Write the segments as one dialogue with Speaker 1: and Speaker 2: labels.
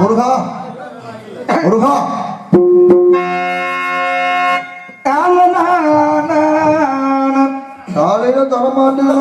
Speaker 1: முருகா முருகா காலையில தரமாட்டேன்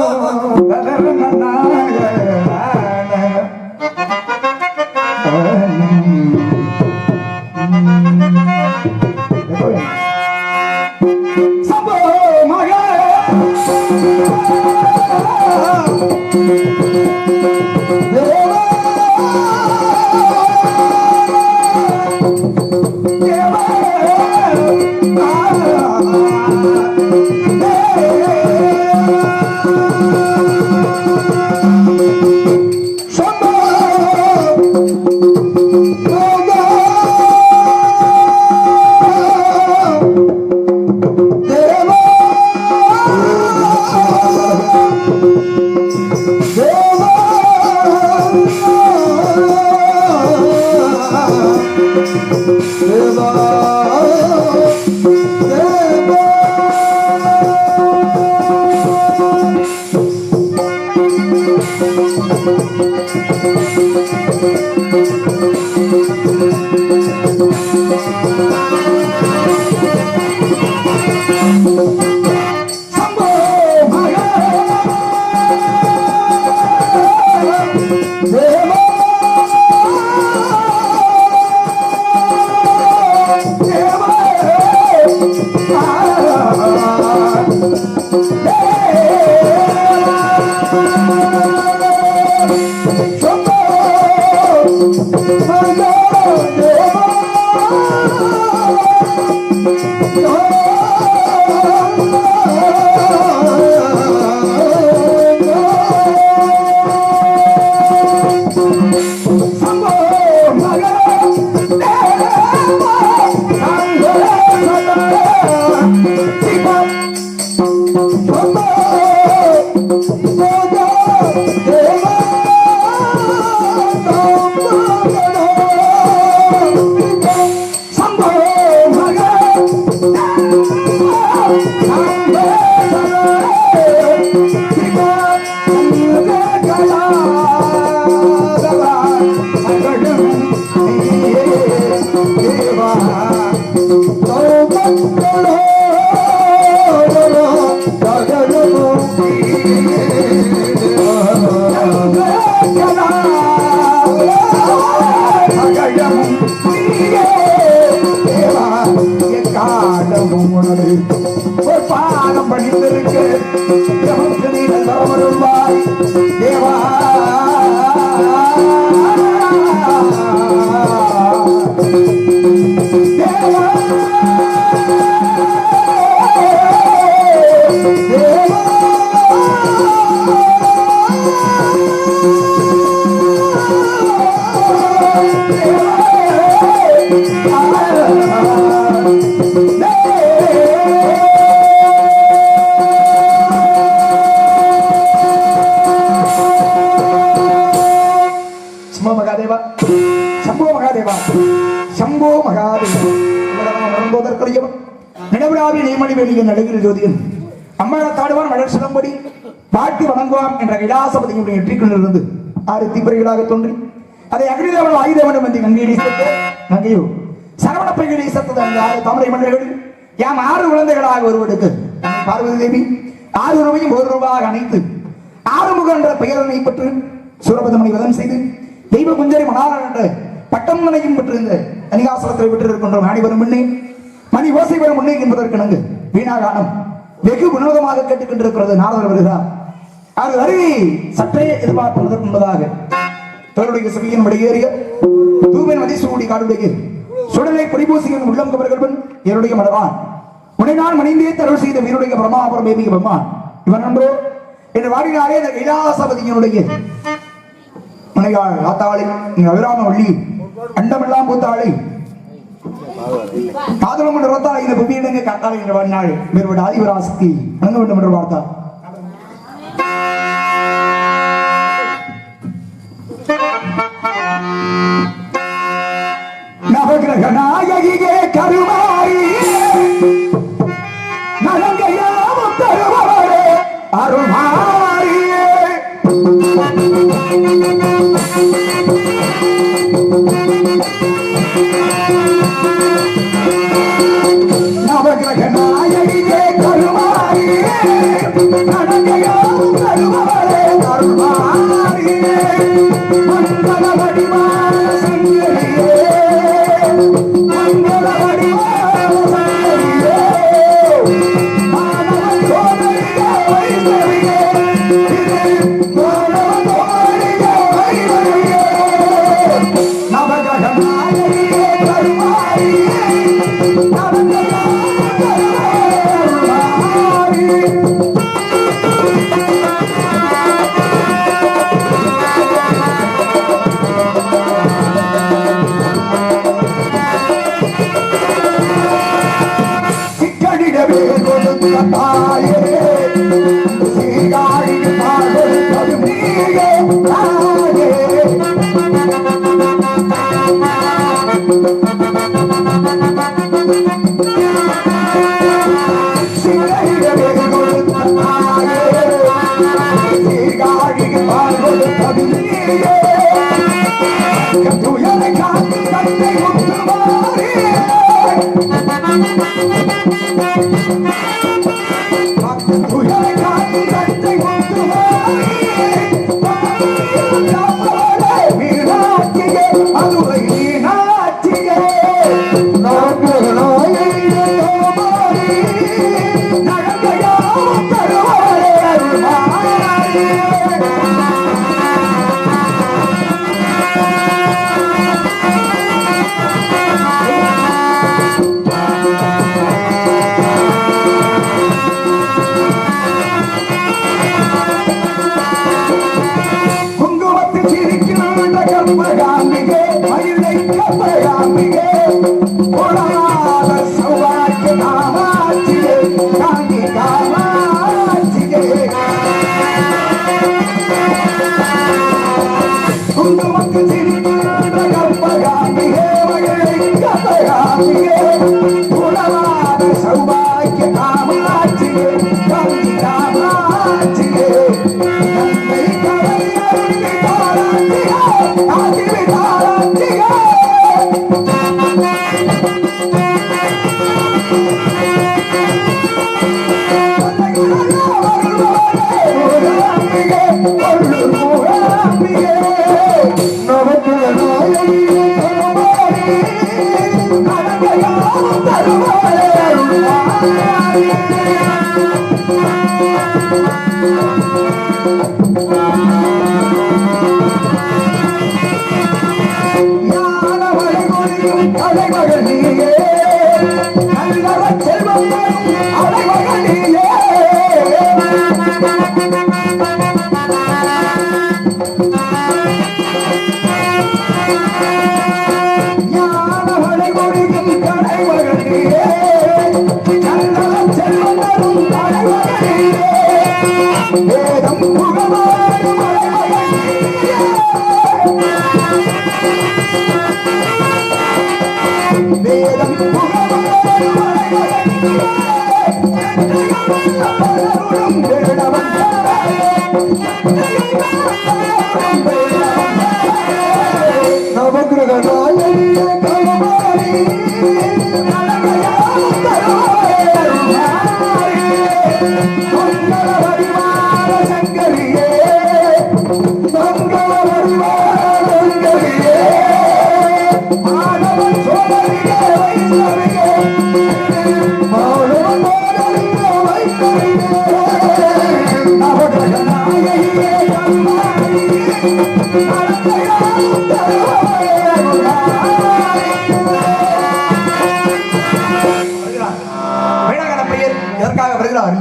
Speaker 1: ஜோதியன் அம்மாள தாடுவான் மலர் சிலம்படி பாட்டி வணங்குவான் என்ற கைலாசபதியுடைய வெற்றிக்குள்ளிருந்து 6 தீப்பறைகளாக தோன்றி அதை அக்னிதேவன் ஆயுதவனம் வந்து கங்கையை சத்து கங்கையோ சரவண பைகளை சத்தது அந்த 6 தாமரை மலர்கள் யாம் 6 குழந்தைகளாக ஒருவருக்கு பார்வதி தேவி 6 ரூபாயும் 1 ரூபாயாக அணைத்து ஆறுமுகம் என்ற பெயரனை பெற்று சூரபதமனை வதம் செய்து தெய்வ குஞ்சரி மணாளன் என்ற பட்டம் மனையும் பெற்றிருந்த அனிகாசலத்தை பெற்றிருக்கின்ற மாணிவரும் முன்னே மணி ஓசை வரும் முன்னே என்பதற்கு நங்கு வீணாகானம் வெகு வினோதமாக கேட்டுக்கொண்டிருக்கிறது. நாரதர் வருகிறார். அது அருவி சற்றே எதிர்பார்ப்பதற்கு முன்பதாக தன்னுடைய சபையின் வெளியேறிய தூவன் மதிசூடி காடுடைய சுடலை பொடிபூசியின் உள்ளம் கவர்கள் என்னுடைய மனவான் உன்னை நான் மணிந்தே தருள் செய்த வீருடைய பிரமாபுரம் மேபிய பிரம்மான் இவன் நன்றோ என்று வாடினாரே இந்த கைலாசபதியினுடைய மனையாள் ஆத்தாளை அபிராம வள்ளி அண்டமெல்லாம் பூத்தாளை காதலம் என்று பார்த்தால் இந்த புவியிடங்க காத்தாளை என்று வாழ்நாள் மேற்பட்ட ஆதிவராசக்தி வணங்க வேண்டும் என்று பார்த்தார். நவகிரக நாயகியே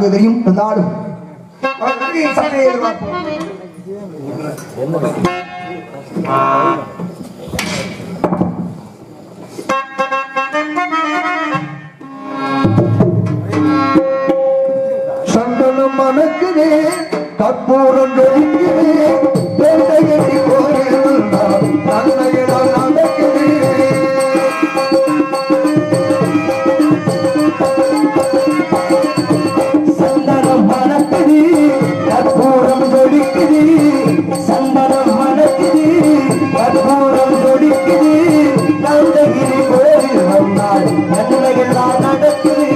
Speaker 1: தெரியும் இருந்தாலும் சட்டையை எதிர்பார்ப்போம்.
Speaker 2: சந்தனம் மணக்குதே, கற்பூரம் ஜொலிக்குதே, வெண்டையடி கோயில் நன்மையிடம் நடக்குதே. சந்தனம் மணக்குதே, கற்பூரம் ஜொலிக்குதே, சந்தனம் மணக்குதே, கற்பூரம் ஜொலிக்குதே, நந்தகிரி கோயில் வந்தால் நன்மையெல்லாம் நடக்குதே.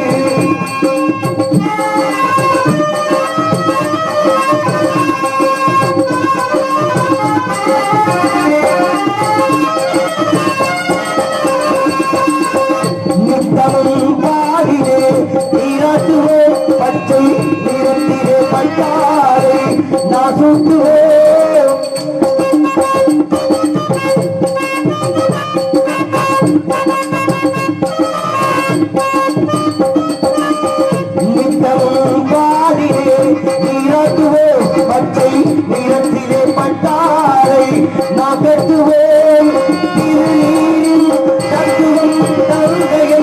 Speaker 2: பச்சை நிறத்திலே பட்டாரை நாசுத்துவோம். நித்தமும் பாடிலே நீராட்டுவோம், பச்சை நிறத்திலே பட்டாரை நாம் கட்டுவோம். திருநீரில் தத்துவம் தந்தையோ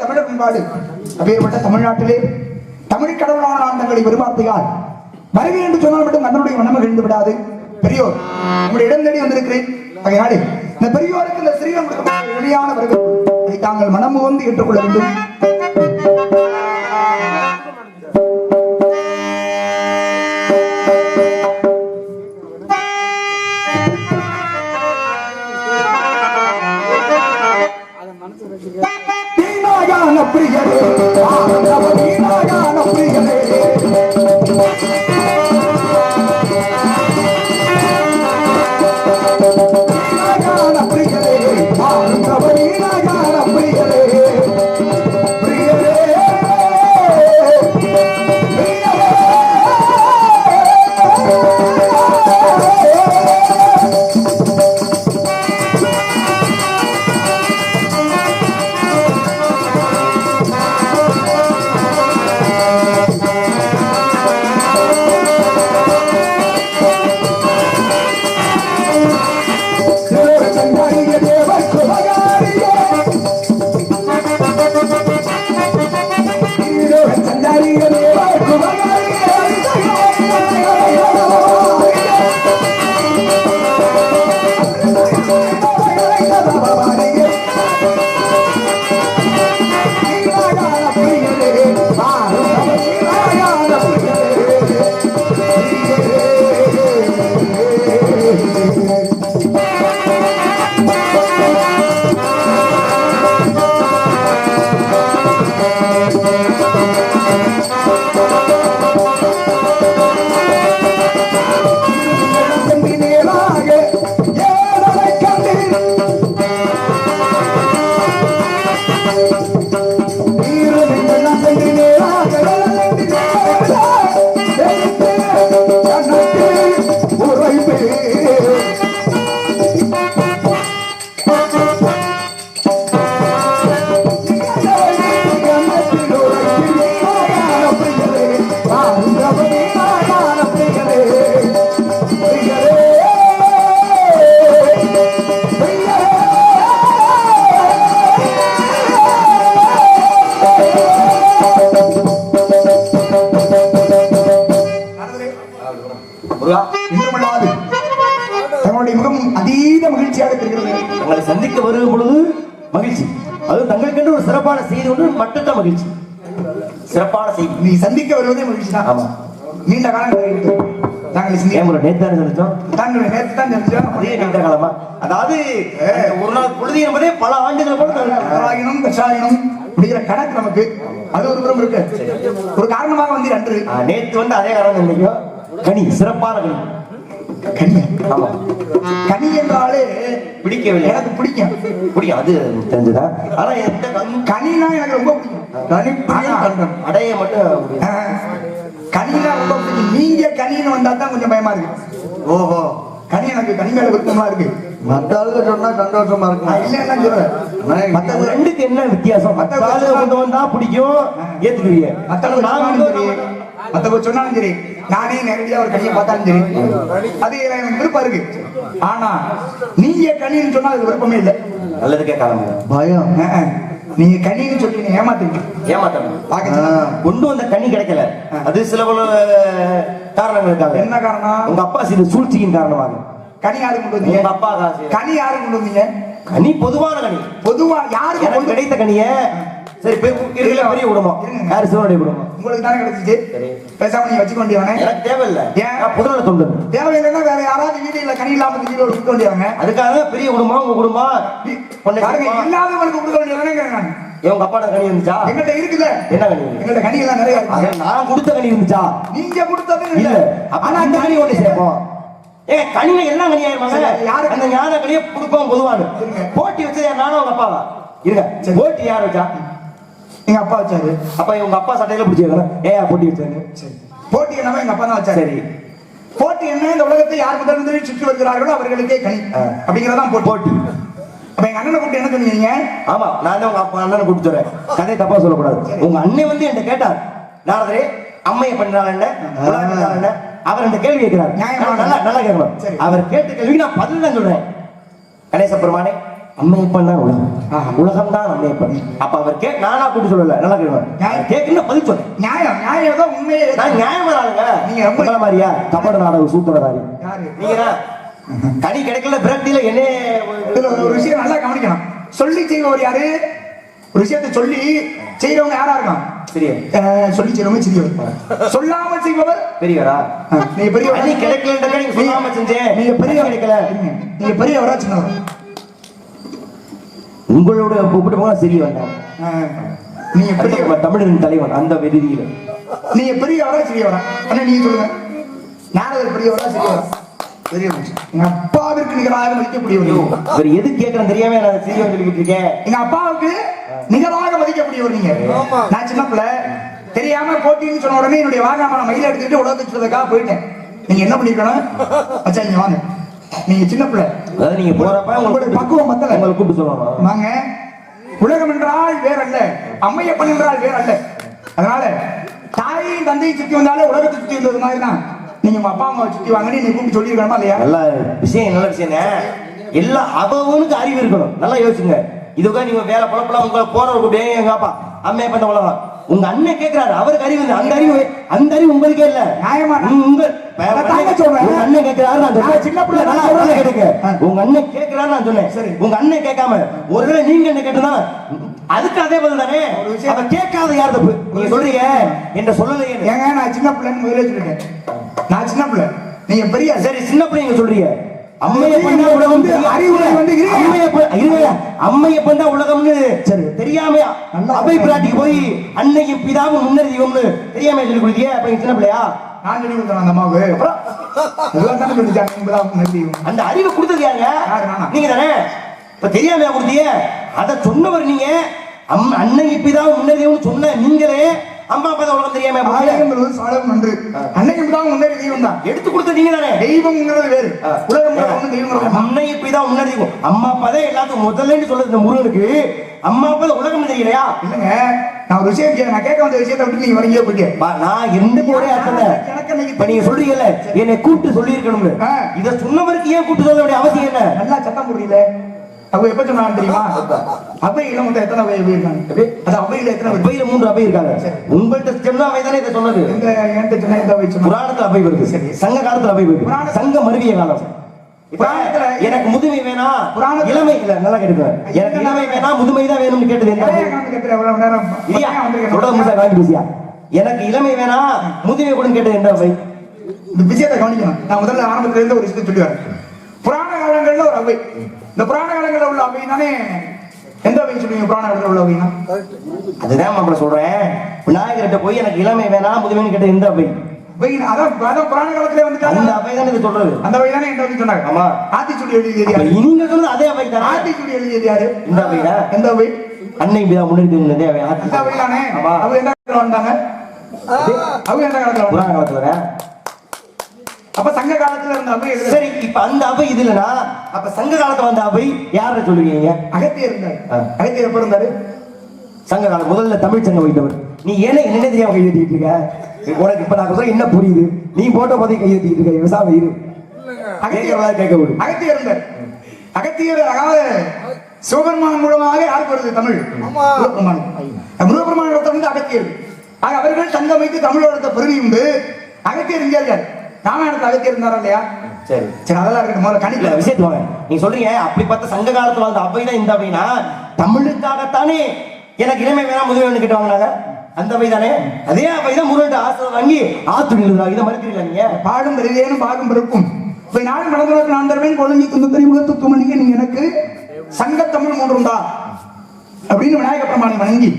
Speaker 1: தமிழர் பண்பாடு. அப்பேற்பட்ட தமிழ்நாட்டிலே தமிழ் கடவுளான தங்களை பெருமார்த்தையால் வருகை என்று சொன்னால் மட்டும் கண்ணனுடைய மனம கழிந்து விடாது. பெரியோர் உங்களுடைய இடம் தேடி வந்திருக்கிறேன். ஆகையாலே இந்த பெரியோருக்கு இந்த சிறியம் எளியான வருகை அதை தாங்கள் மனம் வந்து ஏற்றுக்கொள்ள வேண்டும். பிரியரே பிரியரே
Speaker 2: உங்களை சந்திக்க வரும் பொழுது மகிழ்ச்சி. அது தங்களுக்கென்று ஒரு சிறப்பான செய்தி ஒன்று மட்டும்தான் மகிழ்ச்சி. சிறப்பான செய்தி.
Speaker 1: நீ சந்திக்க வருவதே மகிழ்ச்சி தான்.
Speaker 2: ஆமா,
Speaker 1: நீண்ட காலம்
Speaker 2: நீண்ட காலமா, அதாவது ஒரு நாள் பொழுது என்பதே பல ஆண்டுகள்
Speaker 1: கணக்கு நமக்கு அது ஒரு புறம் இருக்கு. ஒரு காரணமாக வந்து அன்று
Speaker 2: நேற்று வந்து அதே காரணம் இல்லையோ கனி, சிறப்பான கனி.
Speaker 1: கனி, ஆமா, கனி என்றாலே
Speaker 2: பிடிக்கவில்லை.
Speaker 1: எனக்கு பிடிக்கும்
Speaker 2: அது தெரிஞ்சுதான். ஆனா
Speaker 1: கனினா எனக்கு ரொம்ப பிடிக்கும்.
Speaker 2: அடைய மட்டும்
Speaker 1: கனினா ரொம்ப பிடிக்கும். நீங்க கனின்னு வந்தா தான் கொஞ்சம் பயமா இருக்கு. ஓஹோ, கனி எனக்கு கனி மேல விருப்பமா இருக்கு.
Speaker 2: மத்தாளுக்கு சொன்னா சந்தோஷமா இருக்கும்.
Speaker 1: இல்ல சொல்றேன்,
Speaker 2: மத்த ரெண்டுக்கு என்ன வித்தியாசம்? மத்தாளு கொண்டு வந்தா பிடிக்கும், ஏத்துக்குவீங்க.
Speaker 1: மத்தவங்க சொன்னாலும் சரி, நானே நேரடியா ஒரு கனியை பார்த்தாலும் சரி, அது எனக்கு விருப்பம் இருக்கு. ஆனா நீங்க கனின்னு சொன்னா அது விருப்பமே இல்லை.
Speaker 2: நல்லதுக்கே காரணம் பயம்.
Speaker 1: நீங்க கனின்னு சொல்லி ஏமாத்தணும்.
Speaker 2: கொண்டு வந்த கனி கிடைக்கல. அது சில காரணங்களுக்காக.
Speaker 1: என்ன காரணம்?
Speaker 2: உங்க அப்பா சில சூழ்ச்சியின் காரணமாக.
Speaker 1: கனி யாரு கொண்டு வந்தீங்க?
Speaker 2: உங்க அப்பா
Speaker 1: கனி யாரு கொண்டு வந்தீங்க?
Speaker 2: கனி பொதுவான கனி.
Speaker 1: பொதுவா யாருக்கு
Speaker 2: கிடைத்த கனிய சரி பெரிய குடும்பம். யாரு? சிவனுடைய குடும்பம்.
Speaker 1: உங்களுக்கு தானே கிடைச்சிச்சு. பேசாம நீங்க வச்சுக்க வேண்டியவனே. எனக்கு
Speaker 2: தேவையில்லை. ஏன் பொதுவான தொண்டு
Speaker 1: தேவையில்லைன்னா வேற யாராவது வீடு இல்ல கனி இல்லாம வீடு கொடுக்க வேண்டியவங்க.
Speaker 2: அதுக்காக பெரிய குடும்பம் உங்க குடும்பம்
Speaker 1: இல்லாதவங்களுக்கு கொடுக்க வேண்டியவனே.
Speaker 2: உங்க அப்பாட கனி இருந்துச்சா?
Speaker 1: எங்கிட்ட இருக்குல்ல.
Speaker 2: என்ன கனி?
Speaker 1: எங்கிட்ட கனி எல்லாம் நிறைய இருக்கு.
Speaker 2: நான் கொடுத்த கனி இருந்துச்சா?
Speaker 1: நீங்க கொடுத்தது
Speaker 2: இல்ல. ஆனா அந்த கனி ஒண்ணு சேர்ப்போம். ஏன் கனியில எல்லாம் கனி ஆயிருவாங்க. யாரு அந்த ஞான கனியை கொடுப்போம் பொதுவான. போட்டி வச்சது நானும் உங்க அப்பாவா இருங்க. போட்டி யார் வச்சா?
Speaker 1: எங்க அப்பா வச்சாரு.
Speaker 2: அப்ப உங்க அப்பா சட்டையில பிடிச்சிருக்கணும். ஏன் போட்டி வச்சாரு?
Speaker 1: போட்டி என்னவோ எங்க அப்பா தான் வச்சாரு. சரி, போட்டி என்ன? இந்த உலகத்தை யார் முதல் சுற்றி வருகிறார்களோ அவர்களுக்கே கனி அப்படிங்கறதான் போட்டி. அப்ப எங்க அண்ணனை கூப்பிட்டு என்ன சொன்னீங்க?
Speaker 2: ஆமா, நான் தான் உங்க அப்பா அண்ணனை கூப்பிட்டு வரேன். கதை தப்பா சொல்லக்கூடாது. உங்க அண்ணன் வந்து என்கிட்ட கேட்டார், நாரதரே அம்மையை பண்றாள் என்ன, அவர் இந்த கேள்வி கேட்கிறார். நல்லா கேட்கணும். அவர் கேட்ட கேள்விக்கு நான் பதில் தான் சொல்றேன். கணேச பெருமானே, அம்மையப்பன் தான் உலகம்.
Speaker 1: ஆஹா.
Speaker 2: உலகம் தான் அம்மையப்பன். அப்ப அவர் நானா கூட்டி சொல்லல, நல்லா கேட்கணும். கேட்கல பதில் சொல்ல.
Speaker 1: நியாயம் நியாயம் தான் உண்மையே.
Speaker 2: நான் நியாயமான ஆளுங்க.
Speaker 1: நீங்க ரொம்ப
Speaker 2: உங்கள மாதிரியா கபட நாடகம் சூத்திரதாரி
Speaker 1: யாரு
Speaker 2: நீங்க கனி கிடைக்கல விரட்டியில என்ன
Speaker 1: இதுல ஒரு விஷயம் நல்லா கவனிக்கணும். சொல்லி செய்பவர் யாரு? ஒரு விஷயத்தை சொல்லி செய்யறவங்க யாரா இருக்கான்?
Speaker 2: சரியா
Speaker 1: சொல்லி செய்யறவங்க சிறியவர், சொல்லாமல் செய்பவர்
Speaker 2: பெரியவரா?
Speaker 1: நீங்க பெரியவர்.
Speaker 2: கனி கிடைக்கலன்றத நீங்க சொல்லாம செஞ்சேன்.
Speaker 1: நீங்க பெரிய
Speaker 2: கிடைக்கல.
Speaker 1: நீங்க பெரியவரா சின்னவர்?
Speaker 2: உங்களோட கூப்பிட்டு போனா சரி வேண்டாம்.
Speaker 1: நீங்க பெரிய
Speaker 2: தமிழரின் தலைவன் அந்த விருதியில
Speaker 1: நீங்க பெரியவரா சிறியவரா? அண்ணா நீங்க சொல்லுங்க. நாரதர் பெரியவரா சிறியவரா? பெரியவர். எங்க அப்பாவிற்கு நிகராக மதிக்கக்கூடியவர்.
Speaker 2: இவர் எது கேட்கறேன் தெரியாம நான் சீரியஸ் சொல்லிக்கிட்டு இருக்கேன்.
Speaker 1: எங்க அப்பாவுக்கு நிகராக மதிக்கக்கூடியவர் நீங்க. நான் சின்ன பிள்ளை தெரியாம போட்டின்னு சொன்ன உடனே என்னுடைய வாகனமான மயில எடுத்துட்டு உலகத்துக்கு சொல்றதுக்காக போயிட்டேன். நீங்க என்ன பண்ணிருக்கணும்? அச்சா இங்க வாங்க. நீங்க சின்ன பிள்ளை,
Speaker 2: அதாவது நீங்க போறப்ப
Speaker 1: உங்களுடைய பக்குவம் மத்தல.
Speaker 2: உங்களை கூப்பிட்டு சொல்லணும்.
Speaker 1: வாங்க. உலகம் என்றால் வேற அல்ல, அம்மையப்பன் என்றால் வேற அல்ல. அதனால தாயையும் தந்தையும் சுத்தி வந்தாலே உலகத்தை சுத்தி வந்தது மாதிரி தான். நீங்க உங்க அப்பா அம்மாவை சுத்தி வாங்கன்னு நீ கூப்பிட்டு சொல்லிருக்கணுமா இல்லையா?
Speaker 2: நல்ல விஷயம், நல்ல விஷயம். எல்லாம் அவனுக்கு அறிவு இருக்கணும். நல்லா யோசிச்சுங்க. இதுக்காக நீங்க வேலை பழப்பலாம் உங்களை போறவர் கூப்பிட்டு எங்க அப்பா அம்மையை பண்ண உலகம் உங்க அண்ணன் கேட்கிறாரு, அவருக்கு அறிவு இல்லை. அந்த அறிவு உங்களுக்கே இல்ல.
Speaker 1: நியாயமா
Speaker 2: உங்க
Speaker 1: சொல்றேன்.
Speaker 2: உங்க அண்ணன் கேட்கிறாரு, நான் சின்ன பிள்ளை கேட்டுங்க. உங்க அண்ணன் கேட்கிறாரு நான் சொன்னேன். சரி, உங்க அண்ணன் கேட்காம ஒருவேளை நீங்க என்ன கேட்டா அதுக்கு அதே பதில் தானே. அவ கேட்காத யார் தப்பு? நீங்க சொல்றீங்க என்ற சொல்லலையே.
Speaker 1: ஏங்க நான் சின்ன பிள்ளைன்னு முதல்ல சொல்லிட்டேன். நான் சின்ன பிள்ளை, நீங்க பெரிய.
Speaker 2: சரி, சின்ன பிள்ளைங்க சொல்றீங்க. அம்மையப்பன் தான் உலகம்.
Speaker 1: அறிவுரை வந்து
Speaker 2: அம்மையப்பன் தான் உலகம்னு சரி தெரியாம அபை பிராட்டிக்கு போய் அன்னையும் பிதாவும் முன்னர் தெய்வம்னு தெரியாம சொல்லி கொடுத்தீங்க. அப்ப சின்ன பிள்ளையா?
Speaker 1: நான் சொல்லி கொடுத்தேன் அந்த அம்மாவுக்கு. அப்புறம் எல்லாம் தானே சொல்லிச்சாங்க.
Speaker 2: அந்த அறிவை கொடுத்தது யாருங்க? நீங்க தானே. இப்ப தெரியாம கொடுத்தீங்க. அத சொன்னவர் நீங்க. அன்னைக்கு பிதாவும் முன்னர் தெய்வம்னு சொன்ன நீங்களே அம்மா அப்பா உலகம் தெரியாம
Speaker 1: சாலம் நன்று. அன்னைக்கு தான் முன்னேறி தெய்வம் தான்
Speaker 2: எடுத்து கொடுத்த நீங்க தானே.
Speaker 1: தெய்வம்ங்கிறது வேறு, உலகம் தெய்வம்.
Speaker 2: அன்னைக்கு தான் முன்னாடி தெய்வம். அம்மா அப்பா தான் எல்லாத்துக்கும் முதல்ல சொல்றது. இந்த முருகனுக்கு அம்மா அப்பா உலகம் தெரியலையா?
Speaker 1: இல்லங்க, நான் ஒரு விஷயம் நான் கேட்க வந்த விஷயத்தை விட்டு நீங்க வரீங்க போயிட்டு.
Speaker 2: நான் எந்த ஒரே அர்த்தம் இப்ப நீங்க சொல்றீங்கல்ல என்னை கூப்பிட்டு சொல்லி இருக்கணும்னு. இத சொன்னவருக்கு ஏன் கூப்பிட்டு சொல்ல வேண்டிய அவசியம் என்ன? நல்லா சத்தம் புரியல. அவ எப்ப சொன்னான்னு தெரியுமா? அவையில மொத்தம் எத்தனை அவை இருக்காங்க? அது அவையில எத்தனை அவையில 3 அவை இருக்காங்க. உங்கள்ட்ட சொன்ன அவை தானே இதை சொன்னது. என்கிட்ட சொன்ன இந்த அவை சொன்ன புராணத்துல அவை வருது. சரி, சங்க காலத்துல அவை வருது. சங்க மருவிய காலம். புராணத்துல எனக்கு முதுமை வேணாம், இளமை இல்ல. நல்லா கேட்டுக்க. எனக்கு இளமை வேணாம், முதுமை தான் வேணும்னு கேட்டது என்ன? எனக்கு இளமை வேணாம், முதுமை கூட கேட்டது என்ன அவை? இந்த விஷயத்தை கவனிக்கணும். நான் முதல்ல ஆரம்பத்துல இருந்து ஒரு விஷயத்தை சொல்லி வரேன். புராண காலங்கள்ல ஒரு அவை. இந்த புராண காலங்கள்ல உள்ள அவை தானே எந்த அவை சொல்லுவீங்க? புராண காலத்துல உள்ள அவைனா அதுதான் மாப்பிள்ள சொல்றேன். விநாயகர்கிட்ட போய் எனக்கு இளமை வேணாம், முதுமைன்னு கேட்ட எந்த அவை? அதான் புராண காலத்துல வந்து அந்த அவை தானே இது சொல்றது. அந்த அவை தானே எந்த அவை சொன்னாங்க? ஆமா, ஆத்திச்சூடி எழுதியது யாரு? நீங்க சொல்றது அதே அவை தானே. ஆத்திச்சூடி எழுதியது யாரு? இந்த அவையா? எந்த அவை? அன்னை பிதா முன்னாடி இருந்ததே அவை. அந்த அவை தானே. அவ எந்த காலத்துல வந்தாங்க? அவ எந்த காலத்துல? புராண காலத்துல. அப்ப சங்க காலத்துல இருந்த அவை. சரி, இப்ப அந்த அவை இதுலனா அப்ப சங்க காலத்துல வந்த அவை யார சொல்லுவீங்க? அகத்தியர் இருந்தாரு. அகத்தியர் எப்ப இருந்தாரு? சங்க காலம் முதல்ல தமிழ் சங்கம் வைத்தவர். நீ ஏன் என்ன தெரியாம கை எழுதிட்டு இருக்க? உனக்கு இப்ப நான் சொல்றேன் என்ன புரியுது? நீ போட்ட போதே கை எழுதிட்டு இருக்க. விவசாயம் இரு. அகத்தியர் கேட்க விடு. அகத்தியர் இருந்தார். அகத்தியர் அதாவது சிவபெருமான் மூலமாக யாருக்கு வருது? தமிழ். முருகப்பெருமான். முருகப்பெருமான் வந்து அகத்தியர். ஆக அவர்கள் சங்கம் வைத்து தமிழோட பெருமை உண்டு. அகத்தியர் இங்க இருக்காரு. ராமாயணத்துல அகத்தியர் இருந்தாரா இல்லையா? சரி சரி, அதெல்லாம் இருக்கு. முதல்ல கணிக்கல விஷயத்து வாங்க. நீங்க சொல்றீங்க அப்படி பார்த்த சங்க காலத்துல வந்து அவை தான் இந்த அவைனா தமிழுக்காகத்தானே எனக்கு இளமை வேணாம் முதுமை வேணும் கிட்ட வாங்கினாங்க. அந்த அவை தானே. அதே அவை தான் முருகன் ஆசை வாங்கி ஆத்து எழுதுறாங்க. இதை மறுக்கிறீங்களா நீங்க? பாடும் பெருவேனும் பாகும் பிறக்கும் இப்ப நானும் நடந்தவர்கள் நான் தருவேன் குழந்தை துந்து தெரிமுகத்து துமணிங்க. நீங்க எனக்கு சங்க தமிழ் 3 உண்டா அப்படின்னு விநாயக பெருமானை வணங்கி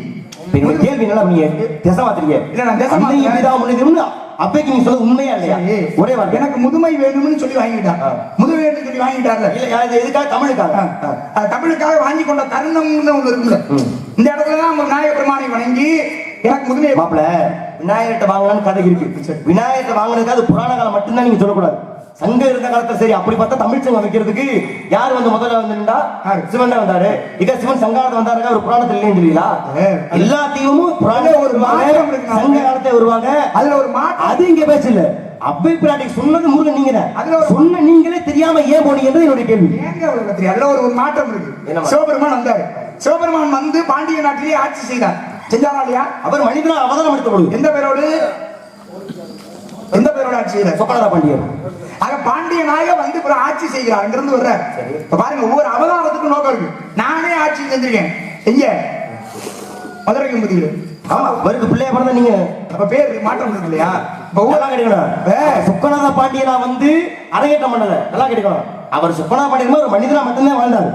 Speaker 2: கேள்வி நல்லா நீங்க திசை மாத்திரிங்க. இல்ல நான் திசை மாத்திரேன். அப்பைக்கு நீங்க சொல்றது உண்மையா இல்லையா? ஒரே வார்த்தை எனக்கு முதுமை வேணும்னு சொல்லி வாங்கிட்டான். முதுமை வேணும்னு சொல்லி வாங்கிட்டார்ல. இல்ல எதுக்காக? தமிழுக்காக. தமிழுக்காக வாங்கி கொண்ட தருணம்னு ஒண்ணு இருக்குல்ல. இந்த இடத்துலதான் விநாயக பெருமானை வணங்கி எனக்கு முதுமை. மாப்பிள விநாயகர்கிட்ட வாங்கலாம்னு கதை இருக்கு. விநாயகர்கிட்ட வாங்கினதுக்கு அது புராண காலம் மட்டும்தான் நீங்க சொல்லக்கூடாது. சங்கம் இருந்த காலத்துல சரி. அப்படி பார்த்தா தமிழ் சங்கம் வைக்கிறதுக்கு யார் வந்து முதல்ல வந்துட்டா? சிவன் தான் வந்தாரு. இத சிவன் சங்காலத்துல வந்தாருங்க. ஒரு புராணத்துல இல்லைன்னு தெரியலா? எல்லா தெய்வமும் புராண ஒரு சங்க காலத்தை வருவாங்க. அதுல ஒரு அது இங்க பேச்சு இல்ல.
Speaker 3: அவ்வை பிராட்டி சொன்னது முருகன் நீங்க தான்.
Speaker 2: அதுல ஒரு
Speaker 3: சொன்ன நீங்களே தெரியாம ஏன் போனீங்கன்றது என்னுடைய கேள்வி.
Speaker 2: ஏங்க அவ்வளவு கத்திரி? அதுல ஒரு மாற்றம் இருக்கு.
Speaker 3: என்ன மாற்றம்?
Speaker 2: சிவபெருமான் வந்தாரு. சிவபெருமான் வந்து பாண்டிய நாட்டிலேயே ஆட்சி செய்தார். செஞ்சாரா இல்லையா?
Speaker 3: அவர் மனிதனா அவதாரம் எடுத்த பொழுது
Speaker 2: எந்த பேரோடு ஆட்சி செய்தார்?
Speaker 3: சொக்கநாத பாண்டியர்.
Speaker 2: ஆக பாண்டியனாக வந்து பிற ஆட்சி செய்கிறார். அங்கிருந்து வர்ற இப்ப பாருங்க, ஒவ்வொரு அவதாரத்துக்கும் நோக்கம் இருக்கு. நானே ஆட்சி செஞ்சிருக்கேன் எங்க மதுரை கம்பதியில்.
Speaker 3: ஆமா, அவருக்கு பிள்ளைய பிறந்த நீங்க
Speaker 2: அப்ப பேர் மாற்றம் இருக்கு இல்லையா? இப்ப
Speaker 3: நல்லா கேட்கணும். சொக்கநாத பாண்டியனா வந்து அரங்கேற்றம் பண்ணல. நல்லா கேட்கணும். அவர் சொக்கநாத பாண்டியன் ஒரு மனிதனா மட்டும்தான் வாழ்ந்தாரு.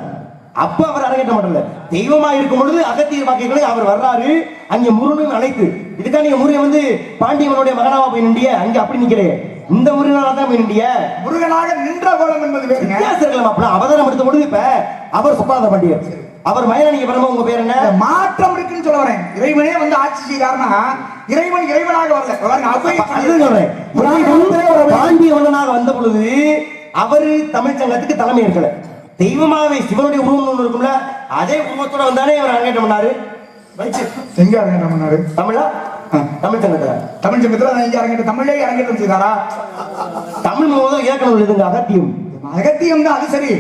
Speaker 3: அப்ப அவர் அரங்கேற்றம் பண்ணல. தெய்வமா இருக்கும் பொழுது அகத்தியர் வாக்கியங்களை அவர் வர்றாரு. அங்க முருகன் அழைத்து இதுக்காக நீங்க முருகன் வந்து பாண்டியவனுடைய மகனாவா போய் நின்றிய அங்க அப்படி நிக்கிறே. இந்த முருகனால தான் போய் நின்றிய.
Speaker 2: முருகனாக நின்ற கோலம் என்பது வேறுங்க.
Speaker 3: வித்தியாசம் இருக்கலாம். அவதாரம் எடுத்த பொழுது இப்ப அவர் சொக்கநாத பாண்டியர், அவர் மயிலானிக்கு பிறகு உங்க பேர் என்ன?
Speaker 2: மாற்றம் இருக்குன்னு சொல்ல வரேன். இறைவனே வந்து ஆட்சி செய்தார்னா இறைவன் இறைவனாக வரல.
Speaker 3: பாண்டியவனாக வந்த பொழுது அவரு தமிழ் சங்கத்துக்கு தலைமை இருக்கல. தெய்வமாவே சிவனுடைய உருவம் ஒண்ணு இருக்கும்ல, அதே உருவத்தோட வந்தானே இவர் அரங்கேற்றம் பண்ணாரு.
Speaker 2: எங்க அரங்கேற்றம் பண்ணாரு?
Speaker 3: தமிழா? தமிழ் சங்கத்துல.
Speaker 2: தமிழ் சங்கத்துல எங்க அரங்கேற்றம்? தமிழே அரங்கேற்றம் செய்தாரா?
Speaker 3: தமிழ் மூலம் இலக்கணம் எழுதுங்க. அகத்தியம்.
Speaker 2: அகத்தியம் தான், அது சரி.